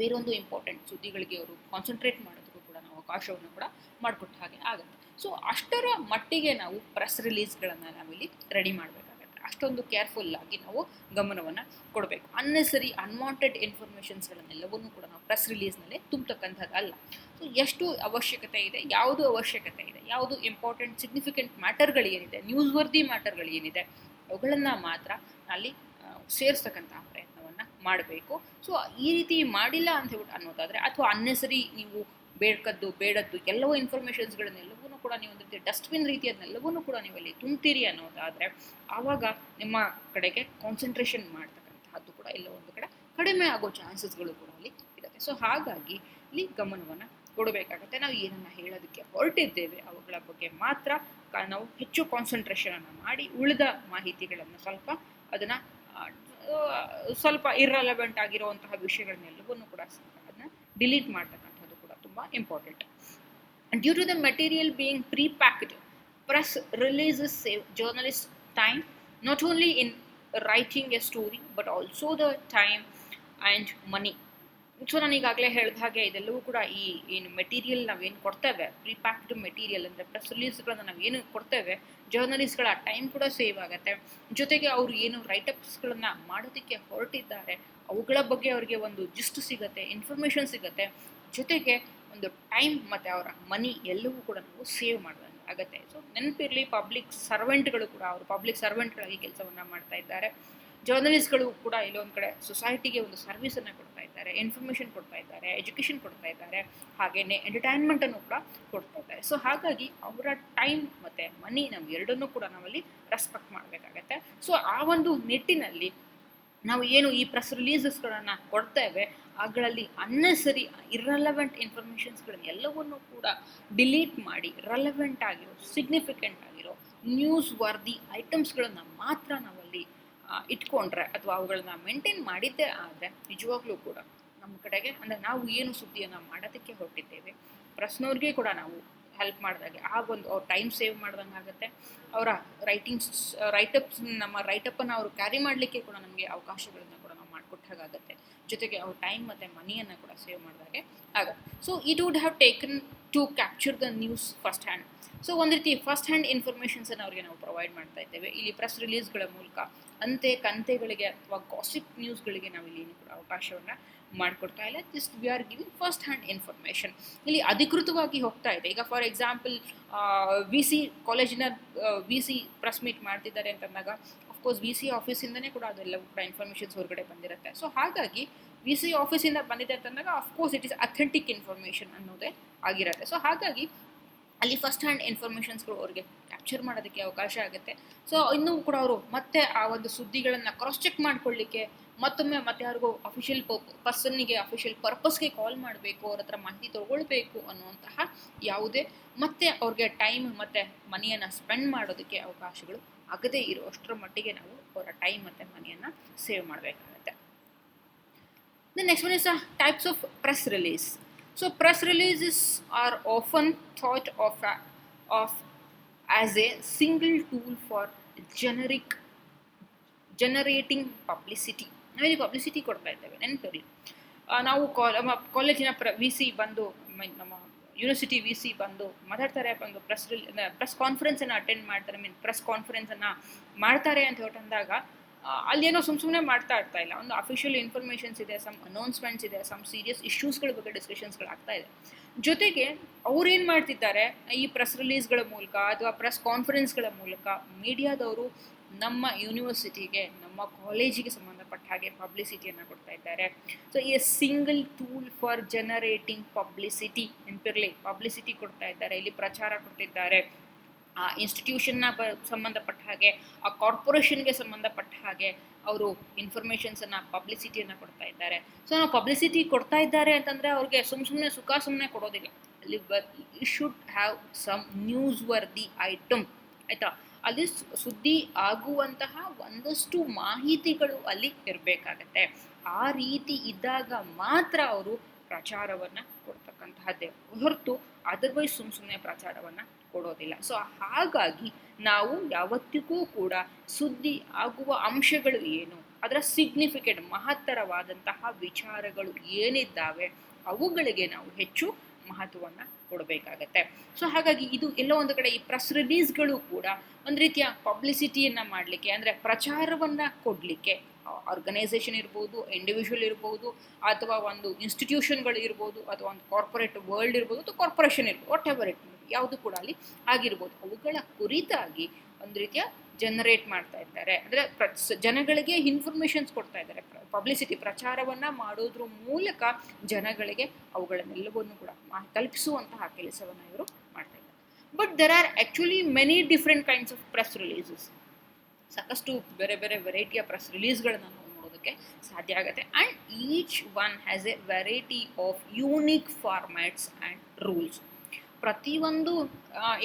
ಬೇರೊಂದು ಇಂಪಾರ್ಟೆಂಟ್ ಸುದ್ದಿಗಳಿಗೆ ಅವರು ಕಾನ್ಸಂಟ್ರೇಟ್ ಮಾಡೋದಕ್ಕೂ ಕೂಡ ನಾವು ಅವಕಾಶವನ್ನು ಕೂಡ ಮಾಡಿಕೊಟ್ಟ ಹಾಗೆ ಆಗುತ್ತೆ. ಸೊ ಅಷ್ಟರ ಮಟ್ಟಿಗೆ ನಾವು ಪ್ರೆಸ್ ರಿಲೀಸ್ಗಳನ್ನು ನಾವಿಲ್ಲಿ ರೆಡಿ ಮಾಡಬೇಕಾಗತ್ತೆ. ಅಷ್ಟೊಂದು ಕೇರ್ಫುಲ್ ಆಗಿ ನಾವು ಗಮನವನ್ನು ಕೊಡಬೇಕು. ಅನ್ನೆಸರಿ ಅನ್ವಾಂಟೆಡ್ ಇನ್ಫಾರ್ಮೇಷನ್ಸ್ಗಳನ್ನೆಲ್ಲವನ್ನೂ ಕೂಡ ನಾವು ಪ್ರೆಸ್ ರಿಲೀಸ್ನಲ್ಲೇ ತುಂಬತಕ್ಕಂಥದ್ದಲ್ಲ. ಸೊ ಎಷ್ಟು ಅವಶ್ಯಕತೆ ಇದೆ, ಯಾವುದು ಅವಶ್ಯಕತೆ ಇದೆ, ಯಾವುದು ಇಂಪಾರ್ಟೆಂಟ್ ಸಿಗ್ನಿಫಿಕೆಂಟ್ ಮ್ಯಾಟರ್ಗಳೇನಿದೆ, ನ್ಯೂಸ್ ವರ್ದಿ ಮ್ಯಾಟರ್ಗಳೇನಿದೆ, ಅವುಗಳನ್ನು ಮಾತ್ರ ಅಲ್ಲಿ ಸೇರಿಸ್ತಕ್ಕಂಥ ಪ್ರಯತ್ನವನ್ನು ಮಾಡಬೇಕು. ಸೊ ಈ ರೀತಿ ಮಾಡಿಲ್ಲ ಅಂತ ಹೇಳ್ಬಿಟ್ಟು ಅನ್ನೋದಾದರೆ, ಅಥವಾ ಅನ್ನೆಸರಿ ನೀವು ಬೇಡದ್ದು ಎಲ್ಲವೂ ಇನ್ಫಾರ್ಮೇಷನ್ಸ್ಗಳನ್ನೆಲ್ಲವೂ ಕೂಡ ನೀವು ಒಂದು ರೀತಿ ಡಸ್ಟ್ಬಿನ್ ರೀತಿಯದನ್ನೆಲ್ಲವನ್ನೂ ಕೂಡ ನೀವು ಅಲ್ಲಿ ತುಂಬ್ತೀರಿ ಅನ್ನೋದಾದರೆ, ಆವಾಗ ನಿಮ್ಮ ಕಡೆಗೆ ಕಾನ್ಸಂಟ್ರೇಷನ್ ಮಾಡ್ತಕ್ಕಂತಹದ್ದು ಕೂಡ ಎಲ್ಲ ಒಂದು ಕಡೆ ಕಡಿಮೆ ಆಗೋ ಚಾನ್ಸಸ್ಗಳು ಕೂಡ ಅಲ್ಲಿ ಇರುತ್ತೆ. ಸೊ ಹಾಗಾಗಿ ಇಲ್ಲಿ ಗಮನವನ್ನು ಕೊಡಬೇಕಾಗತ್ತೆ. ನಾವು ಏನನ್ನು ಹೇಳೋದಕ್ಕೆ ಹೊರಟಿದ್ದೇವೆ ಅವುಗಳ ಬಗ್ಗೆ ಮಾತ್ರ ನಾವು ಹೆಚ್ಚು ಕಾನ್ಸಂಟ್ರೇಷನನ್ನು ಮಾಡಿ, ಉಳಿದ ಮಾಹಿತಿಗಳನ್ನು ಸ್ವಲ್ಪ ಇರ್ರೆಲೆವೆಂಟ್ ಆಗಿರುವಂತಹ ವಿಷಯಗಳನ್ನೆಲ್ಲವನ್ನೂ ಕೂಡ ಅದನ್ನ ಡಿಲೀಟ್ ಮಾಡ್ತಕ್ಕಂಥದ್ದು ಕೂಡ ತುಂಬ important. Due to the material being pre-packed, press releases save journalists time, not only in writing a story but also the time and money. So ನಾನು ಈಗಾಗಲೇ ಹೇಳಿದ ಹಾಗೆ ಇದೆಲ್ಲವೂ ಕೂಡ ಈ ಏನು ಮೆಟೀರಿಯಲ್ ನಾವೇನು ಕೊಡ್ತೇವೆ, ಪ್ರೀಪ್ಯಾಕ್ಡ್ ಮೆಟೀರಿಯಲ್ ಅಂದರೆ ಪ್ರೆಸ್ ರಿಲೀಸ್ಗಳನ್ನು ನಾವೇನು ಕೊಡ್ತೇವೆ, ಜರ್ನಲಿಸ್ಟ್ಗಳ ಟೈಮ್ ಕೂಡ ಸೇವ್ ಆಗುತ್ತೆ. ಜೊತೆಗೆ ಅವರು ಏನು ರೈಟಪ್ಸ್ಗಳನ್ನು ಮಾಡೋದಕ್ಕೆ ಹೊರಟಿದ್ದಾರೆ ಅವುಗಳ ಬಗ್ಗೆ ಅವರಿಗೆ ಒಂದು ಜಿಸ್ಟ್ ಸಿಗುತ್ತೆ, ಇನ್ಫಾರ್ಮೇಷನ್ ಸಿಗುತ್ತೆ. ಜೊತೆಗೆ ಒಂದು ಟೈಮ್ ಮತ್ತು ಅವರ ಮನಿ ಎಲ್ಲವೂ ಕೂಡ ನಾವು ಸೇವ್ ಮಾಡೋದಂಗೆ ಆಗುತ್ತೆ. ಸೊ ನೆನಪಿರಲಿ, ಪಬ್ಲಿಕ್ ಸರ್ವೆಂಟ್ಗಳು ಕೂಡ ಅವರು ಪಬ್ಲಿಕ್ ಸರ್ವೆಂಟ್ಗಳಾಗಿ ಕೆಲಸವನ್ನು ಮಾಡ್ತಾ ಇದ್ದಾರೆ. ಜರ್ನಲಿಸ್ಟ್ಗಳು ಕೂಡ ಇಲ್ಲೊಂದು ಕಡೆ ಸೊಸೈಟಿಗೆ ಒಂದು ಸರ್ವಿಸನ್ನು ಕೊಡ್ತಾ ಇದ್ದಾರೆ, ಇನ್ಫಾರ್ಮೇಷನ್ ಕೊಡ್ತಾ ಇದ್ದಾರೆ, ಎಜುಕೇಷನ್ ಕೊಡ್ತಾ ಇದ್ದಾರೆ, ಹಾಗೆಯೇ ಎಂಟರ್ಟೈನ್ಮೆಂಟನ್ನು ಕೂಡ ಕೊಡ್ತಾ ಇದ್ದಾರೆ. ಸೊ ಹಾಗಾಗಿ ಅವರ ಟೈಮ್ ಮತ್ತು ಮನಿ ನಾವು ಎರಡನ್ನೂ ಕೂಡ ನಾವಲ್ಲಿ ರೆಸ್ಪೆಕ್ಟ್ ಮಾಡಬೇಕಾಗತ್ತೆ. ಸೊ ಆ ಒಂದು ನಿಟ್ಟಿನಲ್ಲಿ ನಾವು ಏನು ಈ ಪ್ರೆಸ್ ರಿಲೀಸಸ್ಗಳನ್ನು ಕೊಡ್ತೇವೆ ಅವುಗಳಲ್ಲಿ ಅನ್ನೆಸರಿ ಇರ್ರೆಲೆವೆಂಟ್ ಇನ್ಫಾರ್ಮೇಷನ್ಸ್ಗಳನ್ನ ಎಲ್ಲವನ್ನೂ ಕೂಡ ಡಿಲೀಟ್ ಮಾಡಿ, ರೆಲೆವೆಂಟ್ ಆಗಿರೋ ಸಿಗ್ನಿಫಿಕೆಂಟ್ ಆಗಿರೋ ನ್ಯೂಸ್ ವರ್ದಿ ಐಟಮ್ಸ್ಗಳನ್ನು ಮಾತ್ರ ನಾವಲ್ಲಿ ಇಟ್ಕೊಂಡ್ರೆ ಅಥವಾ ಅವುಗಳನ್ನ ಮೇಂಟೈನ್ ಮಾಡಿದ್ದೇ ಆದರೆ ನಿಜವಾಗ್ಲೂ ಕೂಡ ನಮ್ಮ ಕಡೆಗೆ ಅಂದರೆ ನಾವು ಏನು ಸುದ್ದಿಯನ್ನು ಮಾಡೋದಕ್ಕೆ ಹೊರಟಿದ್ದೇವೆ ಪ್ರೆಸ್ನವ್ರಿಗೆ ಕೂಡ ನಾವು ಹೆಲ್ಪ್ ಮಾಡಿದಾಗೆ ಅವ್ರ ಟೈಮ್ ಸೇವ್ ಮಾಡ್ದಂಗೆ ಆಗುತ್ತೆ. ಅವರ ನಮ್ಮ ರೈಟಪ್ಪನ್ನು ಅವರು ಕ್ಯಾರಿ ಮಾಡಲಿಕ್ಕೆ ಕೂಡ ನಮಗೆ ಅವಕಾಶಗಳನ್ನು ಕೂಡ ನಾವು ಮಾಡಿಕೊಟ್ಟಾಗುತ್ತೆ. ಜೊತೆಗೆ ಅವ್ರ ಟೈಮ್ ಮತ್ತು ಮನಿಯನ್ನು ಕೂಡ ಸೇವ್ ಮಾಡಿದಾಗೆ ಆಗುತ್ತೆ. So it would have taken to capture the news first hand. So ಒಂದು ರೀತಿ ಫಸ್ಟ್ ಹ್ಯಾಂಡ್ ಇನ್ಫಾರ್ಮೇಷನ್ಸನ್ನು ಅವರಿಗೆ ನಾವು ಪ್ರೊವೈಡ್ ಮಾಡ್ತಾ ಇದ್ದೇವೆ ಇಲ್ಲಿ ಪ್ರೆಸ್ ರಿಲೀಸ್ಗಳ ಮೂಲಕ. ಕಂತೆಗಳಿಗೆ ಅಥವಾ ಗಾಸಿಪ್ ನ್ಯೂಸ್ಗಳಿಗೆ ನಾವು ಇಲ್ಲಿ ಕೂಡ ಅವಕಾಶವನ್ನು ಮಾಡಿಕೊಡ್ತಾ ಇಲ್ಲ. Just we are giving first hand information. ಇಲ್ಲಿ ಅಧಿಕೃತವಾಗಿ ಹೋಗ್ತಾ ಇದೆ. ಈಗ ಫಾರ್ ಎಕ್ಸಾಂಪಲ್ VC ಕಾಲೇಜಿನ VC ಪ್ರೆಸ್ ಮೀಟ್ ಮಾಡ್ತಿದ್ದಾರೆ ಅಂತಂದಾಗ ಅಫ್ಕೋರ್ಸ್ VC ಆಫೀಸಿಂದನೇ ಕೂಡ ಅದೆಲ್ಲವೂ ಕೂಡ ಇನ್ಫಾರ್ಮೇಷನ್ಸ್ ಹೊರಗಡೆ ಬಂದಿರುತ್ತೆ. ಸೊ ಹಾಗಾಗಿ VC ಆಫೀಸಿಂದ ಬಂದಿದೆ ಅಂತಂದಾಗ of course it is authentic information ಅನ್ನೋದೇ ಆಗಿರುತ್ತೆ. ಸೊ ಹಾಗಾಗಿ ಅಲ್ಲಿ ಫಸ್ಟ್ ಹ್ಯಾಂಡ್ ಇನ್ಫಾರ್ಮೇಷನ್ಸ್ಗಳು ಅವ್ರಿಗೆ ಕ್ಯಾಪ್ಚರ್ ಮಾಡೋದಕ್ಕೆ ಅವಕಾಶ ಆಗುತ್ತೆ. ಸೊ ಇನ್ನೂ ಕೂಡ ಅವರು ಮತ್ತೆ ಆ ಒಂದು ಸುದ್ದಿಗಳನ್ನು ಕ್ರಾಸ್ ಚೆಕ್ ಮಾಡ್ಕೊಳ್ಳಿಕ್ಕೆ ಮತ್ತೊಮ್ಮೆ ಮತ್ತೆ ಯಾರಿಗೂ ಅಫಿಷಿಯಲ್ ಪರ್ಸನ್ನಿಗೆ ಅಫಿಷಿಯಲ್ ಪರ್ಪಸ್ಗೆ ಕಾಲ್ ಮಾಡಬೇಕು, ಅವ್ರ ಹತ್ರ ಮಾಹಿತಿ ತೊಗೊಳ್ಬೇಕು ಅನ್ನುವಂತಹ ಯಾವುದೇ ಮತ್ತೆ ಅವ್ರಿಗೆ ಟೈಮ್ ಮತ್ತು ಮನಿಯನ್ನು ಸ್ಪೆಂಡ್ ಮಾಡೋದಕ್ಕೆ ಅವಕಾಶಗಳು ಆಗದೇ ಇರುವಷ್ಟರ ಮಟ್ಟಿಗೆ ನಾವು ಅವರ ಟೈಮ್ ಮತ್ತು ಮನಿಯನ್ನು ಸೇವ್ ಮಾಡಬೇಕಾಗುತ್ತೆ. The next one is the types of press release. So press releases are often thought of as a single tool for generating publicity. ನಾವಿಲ್ಲಿ ಪಬ್ಲಿಸಿಟಿ ಕೊಡ್ತಾ ಇದ್ದೇವೆ ನೆನಪಿರಲಿ. ನಾವು ಕಾಲೇಜಿನ VC ಬಂದು ನಮ್ಮ ಯೂನಿವರ್ಸಿಟಿ VC ಬಂದು ಮಾತಾಡ್ತಾರೆ, ಬಂದು ಪ್ರೆಸ್ ಕಾನ್ಫರೆನ್ಸನ್ನು ಅಟೆಂಡ್ ಮಾಡ್ತಾರೆ, ಪ್ರೆಸ್ ಕಾನ್ಫರೆನ್ಸನ್ನು ಮಾಡ್ತಾರೆ ಅಂತ ಹೊರಟಂದಾಗ ಅಲ್ಲೇನೋ ಸುಮ್ಮನೆ ಮಾಡ್ತಾ ಇಲ್ಲ. ಒಂದು ಅಫಿಷಿಯಲ್ ಇನ್ಫಾರ್ಮೇಷನ್ಸ್ ಇದೆ, ಸಮ್ ಅನೌನ್ಸ್ಮೆಂಟ್ಸ್ ಇದೆ, ಸಮ್ ಸೀರಿಯಸ್ ಇಶ್ಯೂಸ್ಗಳ ಬಗ್ಗೆ ಡಿಸ್ಕಷನ್ಸ್ಗಳಾಗ್ತಾ ಇದೆ. ಜೊತೆಗೆ ಅವ್ರೇನು ಮಾಡ್ತಿದ್ದಾರೆ, ಈ ಪ್ರೆಸ್ ರಿಲೀಸ್ಗಳ ಮೂಲಕ ಅಥವಾ ಪ್ರೆಸ್ ಕಾನ್ಫರೆನ್ಸ್ಗಳ ಮೂಲಕ ಮೀಡಿಯಾದವರು ನಮ್ಮ ಯೂನಿವರ್ಸಿಟಿಗೆ, ನಮ್ಮ ಕಾಲೇಜಿಗೆ ಸಂಬಂಧಪಟ್ಟ ಹಾಗೆ ಪಬ್ಲಿಸಿಟಿಯನ್ನು ಕೊಡ್ತಾ ಇದ್ದಾರೆ. ಸೊ ಈ single tool for generating publicity ನೆನಪಿರಲಿ, ಪಬ್ಲಿಸಿಟಿ ಕೊಡ್ತಾ ಇದ್ದಾರೆ, ಇಲ್ಲಿ ಪ್ರಚಾರ ಕೊಡ್ತಿದ್ದಾರೆ. ಆ ಇನ್ಸ್ಟಿಟ್ಯೂಷನ್ನ ಸಂಬಂಧಪಟ್ಟ ಹಾಗೆ, ಆ ಕಾರ್ಪೊರೇಷನ್ಗೆ ಸಂಬಂಧಪಟ್ಟ ಹಾಗೆ ಅವರು ಇನ್ಫಾರ್ಮೇಷನ್ಸನ್ನು ಪಬ್ಲಿಸಿಟಿಯನ್ನು ಕೊಡ್ತಾ ಇದ್ದಾರೆ. ಸೊ ನಾವು ಪಬ್ಲಿಸಿಟಿ ಕೊಡ್ತಾ ಇದ್ದಾರೆ ಅಂತಂದರೆ ಅವ್ರಿಗೆ ಸುಮ್ಮನೆ ಕೊಡೋದಿಲ್ಲ. ಅಲ್ಲಿ should have some newsworthy item, ಆಯಿತಾ? ಅಲ್ಲಿ ಸುದ್ದಿ ಆಗುವಂತಹ ಒಂದಷ್ಟು ಮಾಹಿತಿಗಳು ಅಲ್ಲಿ ಇರಬೇಕಾಗತ್ತೆ. ಆ ರೀತಿ ಇದ್ದಾಗ ಮಾತ್ರ ಅವರು ಪ್ರಚಾರವನ್ನು ಕೊಡ್ತಕ್ಕಂತಹದ್ದೇ ಹೊರತು ಅದರ್ವೈಸ್ ಸುಮ್ಮನೆ ಪ್ರಚಾರವನ್ನು ಕೊಡೋದಿಲ್ಲ. ಸೊ ಹಾಗಾಗಿ ನಾವು ಯಾವತ್ತಿಗೂ ಕೂಡ ಸುದ್ದಿ ಆಗುವ ಅಂಶಗಳು ಏನು, ಅದರ ಸಿಗ್ನಿಫಿಕೆಂಟ್ ಮಹತ್ತರವಾದಂತಹ ವಿಚಾರಗಳು ಏನಿದ್ದಾವೆ ಅವುಗಳಿಗೆ ನಾವು ಹೆಚ್ಚು ಮಹತ್ವವನ್ನು ಕೊಡಬೇಕಾಗತ್ತೆ. ಸೊ ಹಾಗಾಗಿ ಇದು ಎಲ್ಲೋ ಒಂದು ಕಡೆ ಈ ಪ್ರೆಸ್ ರಿಲೀಸ್ಗಳು ಕೂಡ ಒಂದು ರೀತಿಯ ಪಬ್ಲಿಸಿಟಿಯನ್ನು ಮಾಡಲಿಕ್ಕೆ, ಅಂದರೆ ಪ್ರಚಾರವನ್ನು ಕೊಡಲಿಕ್ಕೆ, ಆರ್ಗನೈಸೇಷನ್ ಇರ್ಬೋದು, ಇಂಡಿವಿಜುವಲ್ ಇರ್ಬೋದು, ಅಥವಾ ಒಂದು ಇನ್ಸ್ಟಿಟ್ಯೂಷನ್ಗಳು ಇರ್ಬೋದು, ಅಥವಾ ಒಂದು ಕಾರ್ಪೊರೇಟ್ ವರ್ಲ್ಡ್ ಇರ್ಬೋದು, ಅಥವಾ ಕಾರ್ಪೊರೇಷನ್ ಇರ್ಬೋದು, ವಾಟ್ ಎವರ್ ಇಟ್ ಯಾವುದು ಕೂಡ ಅಲ್ಲಿ ಆಗಿರ್ಬೋದು, ಅವುಗಳ ಕುರಿತಾಗಿ ಒಂದು ರೀತಿಯ ಜನರೇಟ್ ಮಾಡ್ತಾ ಇದ್ದಾರೆ. ಅಂದರೆ ಜನಗಳಿಗೆ ಇನ್ಫಾರ್ಮೇಷನ್ಸ್ ಕೊಡ್ತಾ ಇದ್ದಾರೆ, ಪಬ್ಲಿಸಿಟಿ ಪ್ರಚಾರವನ್ನು ಮಾಡೋದ್ರ ಮೂಲಕ ಜನಗಳಿಗೆ ಅವುಗಳನ್ನೆಲ್ಲವನ್ನು ಕೂಡ ತಲುಪಿಸುವಂತಹ ಕೆಲಸವನ್ನು ಇವರು ಮಾಡ್ತಾ ಇದ್ದಾರೆ. But there are actually many different kinds of press releases. ಸಾಕಷ್ಟು ಬೇರೆ ಬೇರೆ ವೆರೈಟಿಯ ಪ್ರೆಸ್ ರಿಲೀಸ್ಗಳನ್ನು ನಾವು ನೋಡೋದಕ್ಕೆ ಸಾಧ್ಯ ಆಗುತ್ತೆ. And each one has A variety of unique formats and rules. ಪ್ರತಿಯೊಂದು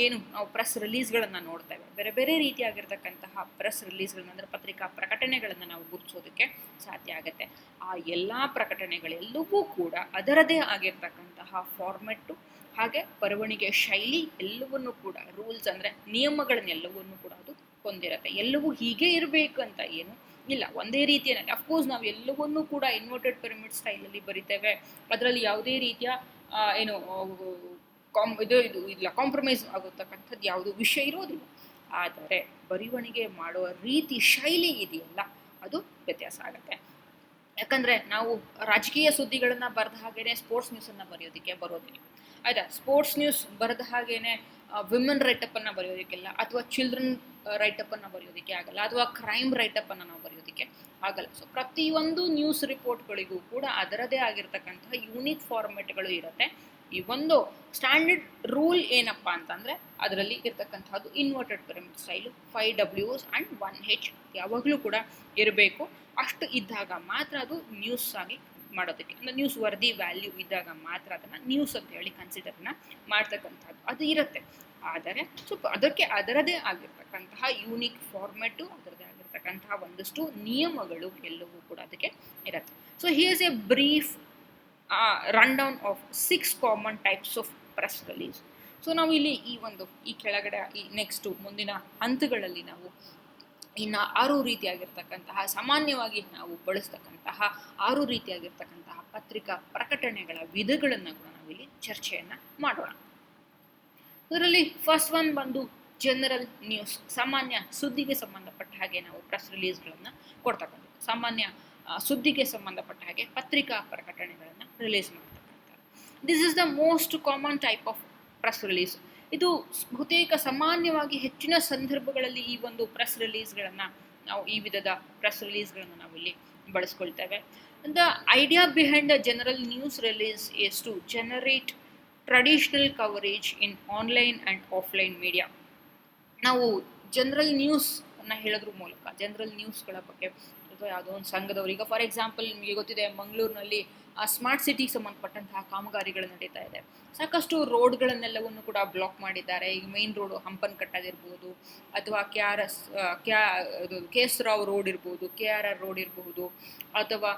ಏನು ನಾವು ಪ್ರೆಸ್ ರಿಲೀಸ್ಗಳನ್ನು ನೋಡ್ತೇವೆ, ಬೇರೆ ಬೇರೆ ರೀತಿಯಾಗಿರ್ತಕ್ಕಂತಹ ಪ್ರೆಸ್ ರಿಲೀಸ್ಗಳನ್ನ, ಅಂದರೆ ಪತ್ರಿಕಾ ಪ್ರಕಟಣೆಗಳನ್ನು ನಾವು ಗುರುತಿಸೋದಕ್ಕೆ ಸಾಧ್ಯ ಆಗುತ್ತೆ. ಆ ಎಲ್ಲ ಪ್ರಕಟಣೆಗಳೆಲ್ಲವೂ ಕೂಡ ಅದರದೇ ಆಗಿರ್ತಕ್ಕಂತಹ ಫಾರ್ಮೆಟ್ಟು, ಹಾಗೆ ಬರವಣಿಗೆ ಶೈಲಿ ಎಲ್ಲವನ್ನೂ ಕೂಡ, ರೂಲ್ಸ್ ಅಂದರೆ ನಿಯಮಗಳನ್ನೆಲ್ಲವನ್ನೂ ಕೂಡ ಅದು ಹೊಂದಿರುತ್ತೆ. ಎಲ್ಲವೂ ಹೀಗೆ ಇರಬೇಕು ಅಂತ ಏನು ಇಲ್ಲ, ಒಂದೇ ರೀತಿಯಲ್ಲಿ. ಅಫ್ಕೋರ್ಸ್ ನಾವು ಎಲ್ಲವನ್ನೂ ಕೂಡ ಇನ್ವರ್ಟೆಡ್ ಪಿರಮಿಡ್ ಸ್ಟೈಲಲ್ಲಿ ಬರಿತೇವೆ, ಅದರಲ್ಲಿ ಯಾವುದೇ ರೀತಿಯ ಏನು ಇದು ಇಲ್ಲ, ಕಾಂಪ್ರಮೈಸ್ ಆಗೋತಕ್ಕಂಥದ್ದು ಯಾವುದು ವಿಷಯ ಇರೋದಿಲ್ಲ. ಆದರೆ ಬರವಣಿಗೆ ಮಾಡುವ ರೀತಿ ಶೈಲಿ ಇದೆಯಲ್ಲ, ಅದು ವ್ಯತ್ಯಾಸ ಆಗುತ್ತೆ. ಯಾಕಂದರೆ ನಾವು ರಾಜಕೀಯ ಸುದ್ದಿಗಳನ್ನು ಬರೆದ ಹಾಗೇನೆ ಸ್ಪೋರ್ಟ್ಸ್ ನ್ಯೂಸನ್ನು ಬರೆಯೋದಕ್ಕೆ ಬರೋದಿಲ್ಲ, ಆಯಿತಾ. ಸ್ಪೋರ್ಟ್ಸ್ ನ್ಯೂಸ್ ಬರೆದ ಹಾಗೇನೆ ವಿಮೆನ್ ರೈಟಪ್ಪನ್ನು ಬರೆಯೋದಕ್ಕಿಲ್ಲ, ಅಥವಾ ಚಿಲ್ಡ್ರನ್ ರೈಟಪ್ಪನ್ನು ಬರೆಯೋದಕ್ಕೆ ಆಗಲ್ಲ, ಅಥವಾ ಕ್ರೈಮ್ ರೈಟಪ್ಪನ್ನು ನಾವು ಬರೆಯೋದಕ್ಕೆ ಆಗಲ್ಲ. ಸೊ ಪ್ರತಿಯೊಂದು ನ್ಯೂಸ್ ರಿಪೋರ್ಟ್ಗಳಿಗೂ ಕೂಡ ಅದರದೇ ಆಗಿರ್ತಕ್ಕಂತಹ ಯೂನಿಕ್ ಫಾರ್ಮೆಟ್ಗಳು ಇರುತ್ತೆ. ಈ ಒಂದು ಸ್ಟ್ಯಾಂಡರ್ಡ್ ರೂಲ್ ಏನಪ್ಪ ಅಂತಂದರೆ ಅದರಲ್ಲಿ ಇರ್ತಕ್ಕಂಥದ್ದು inverted pyramid style, 5 Ws and 1 H ಯಾವಾಗಲೂ ಕೂಡ ಇರಬೇಕು. ಅಷ್ಟು ಇದ್ದಾಗ ಮಾತ್ರ ಅದು ನ್ಯೂಸ್ ಆಗಿ ಮಾಡೋದಕ್ಕೆ, ಅಂದರೆ ನ್ಯೂಸ್ ವರ್ದಿ ವ್ಯಾಲ್ಯೂ ಇದ್ದಾಗ ಮಾತ್ರ ಅದನ್ನು ನ್ಯೂಸ್ ಅಂತ ಹೇಳಿ ಕನ್ಸಿಡರ್ನ ಮಾಡ್ತಕ್ಕಂಥದ್ದು ಅದು ಇರುತ್ತೆ. ಆದರೆ ಸ್ವಲ್ಪ ಅದಕ್ಕೆ ಅದರದೇ ಆಗಿರ್ತಕ್ಕಂತಹ ಯೂನಿಕ್ ಫಾರ್ಮೆಟು, ಅದರದೇ ಆಗಿರ್ತಕ್ಕಂತಹ ಒಂದಷ್ಟು ನಿಯಮಗಳು ಎಲ್ಲವೂ ಕೂಡ ಅದಕ್ಕೆ ಇರುತ್ತೆ. So here's A brief run down off 6 common types of press release. So ನಾವು ಇಲ್ಲಿ ಈ ಕೆಳಗಡೆ ಈ ನೆಕ್ಸ್ಟು ಮುಂದಿನ ಹಂತಗಳಲ್ಲಿ ನಾವು ಇನ್ನು 6 ರೀತಿಯಾಗಿರ್ತಕ್ಕಂತಹ, ಸಾಮಾನ್ಯವಾಗಿ ನಾವು ಬಳಸ್ತಕ್ಕಂತಹ 6 ರೀತಿಯಾಗಿರ್ತಕ್ಕಂತಹ ಪತ್ರಿಕಾ ಪ್ರಕಟಣೆಗಳ ವಿಧಗಳನ್ನು ಕೂಡ ನಾವಿಲ್ಲಿ ಚರ್ಚೆಯನ್ನು ಮಾಡೋಣ. ಇದರಲ್ಲಿ ಫಸ್ಟ್ ಒನ್ ಬಂದು ಜನರಲ್ ನ್ಯೂಸ್, ಸಾಮಾನ್ಯ ಸುದ್ದಿಗೆ ಸಂಬಂಧಪಟ್ಟ ಹಾಗೆ ನಾವು ಪ್ರೆಸ್ ರಿಲೀಸ್ಗಳನ್ನು ಕೊಡ್ತಕ್ಕಂಥದ್ದು, ಸಾಮಾನ್ಯ ಸುದ್ದಿಗೆ ಸಂಬಂಧಪಟ್ಟ ಹಾಗೆ ಪತ್ರಿಕಾ ಪ್ರಕಟಣೆಗಳನ್ನು ರಿಲೀಸ್ ಮಾಡ್ತಕ್ಕಂಥದ್ದು. This is the most common type of press release. ಇದು ಬಹುತೇಕ ಸಾಮಾನ್ಯವಾಗಿ ಹೆಚ್ಚಿನ ಸಂದರ್ಭಗಳಲ್ಲಿ ಈ ಒಂದು ಪ್ರೆಸ್ ರಿಲೀಸ್ಗಳನ್ನು ನಾವು, ಈ ವಿಧದ ಪ್ರೆಸ್ ರಿಲೀಸ್ಗಳನ್ನು ನಾವು ಇಲ್ಲಿ ಬಳಸ್ಕೊಳ್ತೇವೆ. The idea behind the general news release is to generate traditional coverage in online and offline media. ನಾವು ಜನರಲ್ ನ್ಯೂಸನ್ನು ಹೇಳೋದ್ರ ಮೂಲಕ, ಜನರಲ್ ನ್ಯೂಸ್ಗಳ ಬಗ್ಗೆ ಅಥವಾ ಯಾವುದೋ ಒಂದು ಸಂಘದವರು, ಈಗ ಫಾರ್ ಎಕ್ಸಾಂಪಲ್ ನಿಮಗೆ ಗೊತ್ತಿದೆ ಮಂಗಳೂರಿನಲ್ಲಿ ಸ್ಮಾರ್ಟ್ ಸಿಟಿಗೆ ಸಂಬಂಧಪಟ್ಟಂತಹ ಕಾಮಗಾರಿಗಳು ನಡೀತಾ ಇದೆ. ಸಾಕಷ್ಟು ರೋಡ್ಗಳನ್ನೆಲ್ಲವನ್ನು ಕೂಡ ಬ್ಲಾಕ್ ಮಾಡಿದ್ದಾರೆ. ಈಗ ಮೇನ್ ರೋಡು ಹಂಪನಕಟ್ಟದಿರ್ಬೋದು, ಅಥವಾ KS ರಾವ್ ರೋಡ್ ಇರ್ಬೋದು, KRR ರೋಡ್ ಇರಬಹುದು, ಅಥವಾ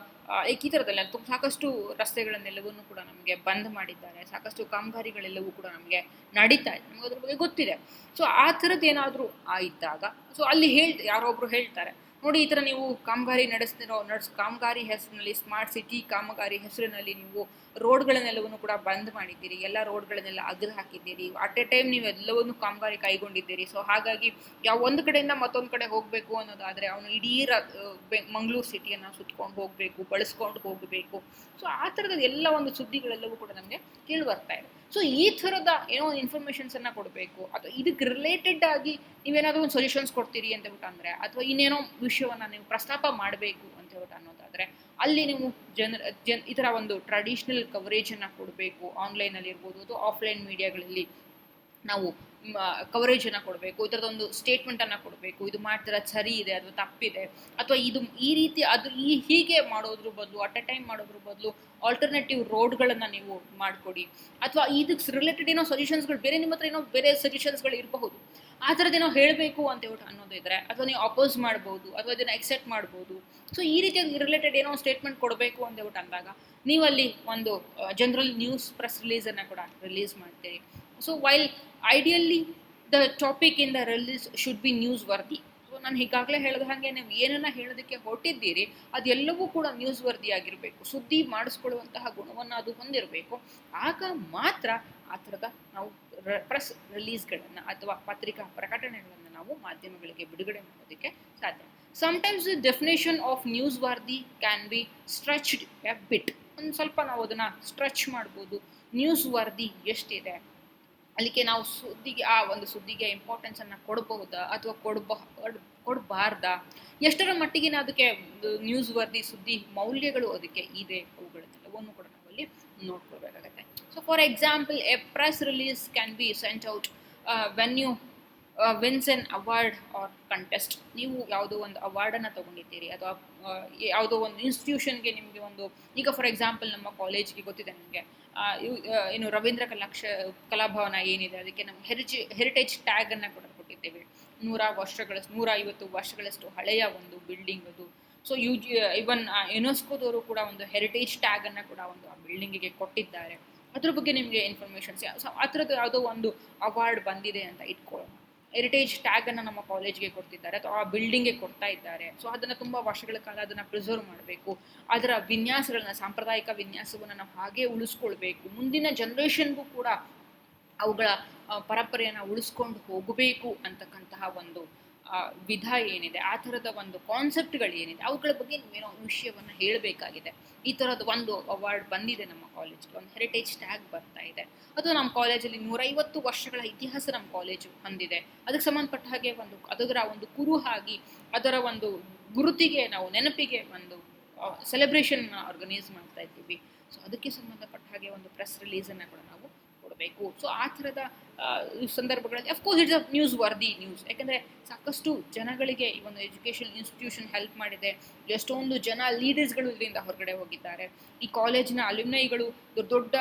ಈ ಥರದಲ್ಲ ಸಾಕಷ್ಟು ರಸ್ತೆಗಳನ್ನೆಲ್ಲವನ್ನು ಕೂಡ ನಮಗೆ ಬಂದ್ ಮಾಡಿದ್ದಾರೆ. ಸಾಕಷ್ಟು ಕಾಮಗಾರಿಗಳೆಲ್ಲವೂ ಕೂಡ ನಮಗೆ ನಡೀತಾ ಇದೆ, ನಮಗೆ ಅದ್ರ ಬಗ್ಗೆ ಗೊತ್ತಿದೆ. ಸೊ ಆ ಥರದ್ದು ಏನಾದರೂ ಇದ್ದಾಗ, ಸೊ ಅಲ್ಲಿ ಯಾರೊಬ್ಬರು ಹೇಳ್ತಾರೆ, ನೋಡಿ ಈ ಥರ ನೀವು ಕಾಮಗಾರಿ ಕಾಮಗಾರಿ ಹೆಸರಿನಲ್ಲಿ, ಸ್ಮಾರ್ಟ್ ಸಿಟಿ ಕಾಮಗಾರಿ ಹೆಸರಿನಲ್ಲಿ ನೀವು ರೋಡ್ಗಳನ್ನೆಲ್ಲವನ್ನು ಕೂಡ ಬಂದ್ ಮಾಡಿದ್ದೀರಿ, ಎಲ್ಲ ರೋಡ್ಗಳನ್ನೆಲ್ಲ ಅಗದು ಹಾಕಿದ್ದೀರಿ, ಅಟ್ ಎ ಟೈಮ್ ನೀವು ಎಲ್ಲವನ್ನು ಕಾಮಗಾರಿ ಕೈಗೊಂಡಿದ್ದೀರಿ. ಸೊ ಹಾಗಾಗಿ ಒಂದು ಕಡೆಯಿಂದ ಮತ್ತೊಂದು ಕಡೆ ಹೋಗಬೇಕು ಅನ್ನೋದಾದರೆ ಅವನು ಇಡೀ ಮಂಗಳೂರು ಸಿಟಿಯನ್ನು ಸುತ್ಕೊಂಡು ಹೋಗಬೇಕು, ಬಳಸ್ಕೊಂಡು ಹೋಗಬೇಕು. ಸೊ ಆ ಥರದ ಎಲ್ಲ ಒಂದು ಸುದ್ದಿಗಳೆಲ್ಲವೂ ಕೂಡ ನಮಗೆ ಕೇಳಿ ಬರ್ತಾ ಇದೆ. ಸೊ ಈ ಥರದ ಏನೋ ಒಂದು ಇನ್ಫಾರ್ಮೇಷನ್ಸನ್ನು ಕೊಡಬೇಕು, ಅಥವಾ ಇದಕ್ಕೆ ರಿಲೇಟೆಡ್ ಆಗಿ ನೀವೇನಾದರೂ ಒಂದು ಸೊಲ್ಯೂಷನ್ಸ್ ಕೊಡ್ತೀರಿ ಅಂತ ಹೇಳ್ಬಿಟ್ಟು ಅಂದರೆ, ಅಥವಾ ಇನ್ನೇನೋ ವಿಷಯವನ್ನು ನೀವು ಪ್ರಸ್ತಾಪ ಮಾಡಬೇಕು ಅಂತ ಹೇಳ್ಬಿಟ್ಟು ಅನ್ನೋದಾದರೆ, ಅಲ್ಲಿ ನೀವು ಈ ಥರ ಒಂದು ಟ್ರೆಡಿಷ್ನಲ್ ಕವರೇಜನ್ನು ಕೊಡಬೇಕು. ಆನ್ಲೈನಲ್ಲಿ ಇರ್ಬೋದು ಅಥವಾ ಆಫ್ಲೈನ್ ಮೀಡಿಯಾಗಳಲ್ಲಿ ನಾವು ಕವರೇಜನ್ನು ಕೊಡಬೇಕು, ಈ ಥರದೊಂದು ಸ್ಟೇಟ್ಮೆಂಟನ್ನು ಕೊಡಬೇಕು, ಇದು ಮಾಡ್ತಿರೋದು ಸರಿ ಇದೆ ಅಥವಾ ತಪ್ಪಿದೆ, ಅಥವಾ ಇದು ಈ ರೀತಿ ಅದು ಹೀಗೆ ಮಾಡೋದ್ರ ಬದಲು, ಅಟ್ ಎ ಟೈಮ್ ಮಾಡೋದ್ರ ಬದಲು ಆಲ್ಟರ್ನೇಟಿವ್ ರೋಡ್ಗಳನ್ನು ನೀವು ಮಾಡಿಕೊಡಿ, ಅಥವಾ ಇದಕ್ಕೆ ರಿಲೇಟೆಡ್ ಏನೋ ಸಜೆಷನ್ಸ್ಗಳು ಬೇರೆ ನಿಮ್ಮ ಹತ್ರ ಏನೋ ಬೇರೆ ಸಜೆಷನ್ಸ್ಗಳು ಇರಬಹುದು, ಆ ಥರದ್ದೇನೋ ಹೇಳಬೇಕು ಅಂತ ಹೇಳ್ಬಿಟ್ಟು ಅನ್ನೋದಿದ್ರೆ, ಅಥವಾ ನೀವು ಅಪೋಸ್ ಮಾಡ್ಬೋದು, ಅಥವಾ ಇದನ್ನು ಎಕ್ಸೆಪ್ಟ್ ಮಾಡ್ಬೋದು. ಸೊ ಈ ರೀತಿಯಾಗಿ ರಿಲೇಟೆಡ್ ಏನೋ ಸ್ಟೇಟ್ಮೆಂಟ್ ಕೊಡಬೇಕು ಅಂತ ಹೇಳ್ಬಿಟ್ಟು ಅಂದಾಗ ನೀವಲ್ಲಿ ಒಂದು ಜನರಲ್ ನ್ಯೂಸ್ ಪ್ರೆಸ್ ರಿಲೀಸನ್ನು ಕೂಡ ರಿಲೀಸ್ ಮಾಡ್ತೀರಿ. So while ideally the topic in the release should be newsworthy, so ನಾನು ಈಗಾಗಲೇ ಹೇಳಿದ ಹಾಗೆ ನೀವು ಏನನ್ನ ಹೇಳೋದಕ್ಕೆ ಹೊರಟಿದ್ದೀರಿ ಅದೆಲ್ಲವೂ ಕೂಡ ನ್ಯೂಸ್ ವರದಿಯಾಗಿರಬೇಕು, ಸುದ್ದಿ ಮಾಡಿಸ್ಕೊಳ್ಳುವಂತಹ ಗುಣವನ್ನು ಅದು ಹೊಂದಿರಬೇಕು. ಆಗ ಮಾತ್ರ ಆ ಥರದ ನಾವು ಪ್ರೆಸ್ ರಿಲೀಸ್ಗಳನ್ನು ಅಥವಾ ಪತ್ರಿಕಾ ಪ್ರಕಟಣೆಗಳನ್ನು ನಾವು ಮಾಧ್ಯಮಗಳಿಗೆ ಬಿಡುಗಡೆ ಮಾಡೋದಕ್ಕೆ ಸಾಧ್ಯ. Sometimes the definition of news ವರದಿ ಕ್ಯಾನ್ ಬಿ ಸ್ಟ್ರೆಚ್ಡ್ ಎ ಬಿಟ್. ಒಂದು ಸ್ವಲ್ಪ ನಾವು ಅದನ್ನು ಸ್ಟ್ರೆಚ್ ಮಾಡ್ಬೋದು. ನ್ಯೂಸ್ ವರದಿ ಎಷ್ಟಿದೆ, ಅಲ್ಲಿಗೆ ನಾವು ಸುದ್ದಿಗೆ ಆ ಒಂದು ಸುದ್ದಿಗೆ ಇಂಪಾರ್ಟೆನ್ಸನ್ನು ಕೊಡಬಹುದಾ ಅಥವಾ ಕೊಡಬಾರ್ದಾ, ಎಷ್ಟರ ಮಟ್ಟಿಗೆ ಅದಕ್ಕೆ ನ್ಯೂಸ್ ವರದಿ ಸುದ್ದಿ ಮೌಲ್ಯಗಳು ಅದಕ್ಕೆ ಇದೆ, ಅವುಗಳನ್ನೆಲ್ಲವನ್ನು ಕೂಡ ನಾವು ಅಲ್ಲಿ ನೋಡ್ಕೊಳ್ಬೇಕಾಗತ್ತೆ. So for example, a press release can be sent out when you wins an award or contest. ನೀವು ಯಾವುದೋ ಒಂದು ಅವಾರ್ಡನ್ನು ತೊಗೊಂಡಿದ್ದೀರಿ ಅಥವಾ ಯಾವುದೋ ಒಂದು ಇನ್ಸ್ಟಿಟ್ಯೂಷನ್ಗೆ ನಿಮಗೆ ಒಂದು, ಈಗ ಫಾರ್ ಎಕ್ಸಾಂಪಲ್ ನಮ್ಮ ಕಾಲೇಜ್ಗೆ ಗೊತ್ತಿದೆ ನನಗೆ ಏನು ರವೀಂದ್ರ ಕಲಾಭವನ ಏನಿದೆ ಅದಕ್ಕೆ ನಾವು ಹೆರಿಟೇಜ್ ಟ್ಯಾಗನ್ನು ಕೂಡ ಕೊಟ್ಟಿದ್ದೇವೆ. 150 ವರ್ಷಗಳಷ್ಟು ಹಳೆಯ ಒಂದು ಬಿಲ್ಡಿಂಗ್ ಅದು. ಸೊ ಇವನ್ ಯುನೆಸ್ಕೋದವರು ಕೂಡ ಒಂದು ಹೆರಿಟೇಜ್ ಟ್ಯಾಗನ್ನು ಕೂಡ ಒಂದು ಆ ಬಿಲ್ಡಿಂಗಿಗೆ ಕೊಟ್ಟಿದ್ದಾರೆ. ಅದ್ರ ಬಗ್ಗೆ ನಿಮಗೆ ಇನ್ಫಾರ್ಮೇಷನ್ಸ್ ಆ ಥರದ್ದು ಯಾವುದೋ ಒಂದು ಅವಾರ್ಡ್ ಬಂದಿದೆ ಅಂತ ಇಟ್ಕೊಳ್ಳೋಣ. ಹೆರಿಟೇಜ್ ಟ್ಯಾಗನ್ನು ನಮ್ಮ ಕಾಲೇಜ್ಗೆ ಕೊಡ್ತಿದ್ದಾರೆ ಅಥವಾ ಆ ಬಿಲ್ಡಿಂಗ್ಗೆ ಕೊಡ್ತಾ ಇದ್ದಾರೆ. ಸೊ ಅದನ್ನು ತುಂಬ ವರ್ಷಗಳ ಕಾಲ ಅದನ್ನು ಪ್ರಿಸರ್ವ್ ಮಾಡಬೇಕು. ಅದರ ವಿನ್ಯಾಸಗಳನ್ನ, ಸಾಂಪ್ರದಾಯಿಕ ವಿನ್ಯಾಸವನ್ನು ನಾವು ಹಾಗೇ ಉಳಿಸ್ಕೊಳ್ಬೇಕು. ಮುಂದಿನ ಜನ್ರೇಷನ್ಗೂ ಕೂಡ ಅವುಗಳ ಪರಂಪರೆಯನ್ನು ಉಳಿಸ್ಕೊಂಡು ಹೋಗಬೇಕು ಅಂತಕ್ಕಂತಹ ಒಂದು ವಿಧ ಏನಿದೆ, ಆ ಥರದ ಒಂದು ಕಾನ್ಸೆಪ್ಟ್ಗಳೇನಿದೆ ಅವುಗಳ ಬಗ್ಗೆ ನೀವೇನೋ ವಿಷಯವನ್ನು ಹೇಳಬೇಕಾಗಿದೆ. ಈ ಥರದ ಒಂದು ಅವಾರ್ಡ್ ಬಂದಿದೆ ನಮ್ಮ ಕಾಲೇಜ್ಗೆ, ಒಂದು ಹೆರಿಟೇಜ್ ಟ್ಯಾಗ್ ಬರ್ತಾ ಇದೆ, ಅಥವಾ ನಮ್ಮ ಕಾಲೇಜಲ್ಲಿ 150 ವರ್ಷಗಳ ಇತಿಹಾಸ ನಮ್ಮ ಕಾಲೇಜು ಹೊಂದಿದೆ, ಅದಕ್ಕೆ ಸಂಬಂಧಪಟ್ಟ ಹಾಗೆ ಅದರ ಒಂದು ಕುರುಹಾಗಿ ಅದರ ಒಂದು ಗುರುತಿಗೆ ನಾವು ನೆನಪಿಗೆ ಒಂದು ಸೆಲೆಬ್ರೇಷನ್ ಆರ್ಗನೈಸ್ ಮಾಡ್ತಾ ಇದ್ದೀವಿ. ಸೊ ಅದಕ್ಕೆ ಸಂಬಂಧಪಟ್ಟ ಹಾಗೆ ಒಂದು ಪ್ರೆಸ್ ರಿಲೀಸನ್ನು ಕೂಡ ನಾವು ಕೊಡಬೇಕು. ಸೊ ಆ ಥರದ ಸಂದರ್ಭಗಳಲ್ಲಿ of course it's a news worthy news. ಯಾಕೆಂದರೆ ಸಾಕಷ್ಟು ಜನಗಳಿಗೆ ಈ ಒಂದು ಎಜುಕೇಷನ್ ಇನ್ಸ್ಟಿಟ್ಯೂಷನ್ ಹೆಲ್ಪ್ ಮಾಡಿದೆ. ಎಷ್ಟೊಂದು ಜನ ಲೀಡರ್ಸ್ಗಳು ಇದರಿಂದ ಹೊರಗಡೆ ಹೋಗಿದ್ದಾರೆ. ಈ ಕಾಲೇಜಿನ ಅಲ್ಯುಮ್ನೈಗಳು ದೊಡ್ಡ ದೊಡ್ಡ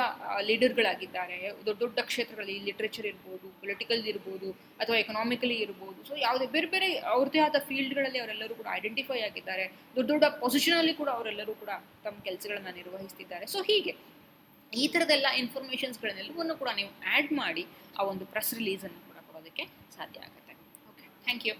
ಲೀಡರ್ಗಳಾಗಿದ್ದಾರೆ. ದೊಡ್ಡ ದೊಡ್ಡ ಕ್ಷೇತ್ರಗಳಲ್ಲಿ ಲಿಟ್ರೇಚರ್ ಇರ್ಬೋದು, ಪೊಲಿಟಿಕಲ್ ಇರ್ಬೋದು, ಅಥವಾ ಎಕನಾಮಿಕಲಿ ಇರ್ಬೋದು. ಸೊ ಯಾವುದೇ ಬೇರೆ ಬೇರೆ ಅವ್ರದ್ದೇ ಆದ ಫೀಲ್ಡ್ಗಳಲ್ಲಿ ಅವರೆಲ್ಲರೂ ಕೂಡ ಐಡೆಂಟಿಫೈ ಆಗಿದ್ದಾರೆ. ದೊಡ್ಡ ದೊಡ್ಡ ಪೊಸಿಷನಲ್ಲಿ ಕೂಡ ಅವರೆಲ್ಲರೂ ಕೂಡ ತಮ್ಮ ಕೆಲಸಗಳನ್ನು ನಿರ್ವಹಿಸ್ತಿದ್ದಾರೆ. ಸೊ ಹೀಗೆ ಈ ಥರದ್ದೆಲ್ಲ ಇನ್ಫಾರ್ಮೇಷನ್ಸ್ಗಳನ್ನೆಲ್ಲವನ್ನು ಕೂಡ ನೀವು ಆ್ಯಡ್ ಮಾಡಿ ಆ ಒಂದು ಪ್ರೆಸ್ ರಿಲೀಸನ್ನು ಕೂಡ ಕೊಡೋದಕ್ಕೆ ಸಾಧ್ಯ ಆಗುತ್ತೆ. Okay, thank you.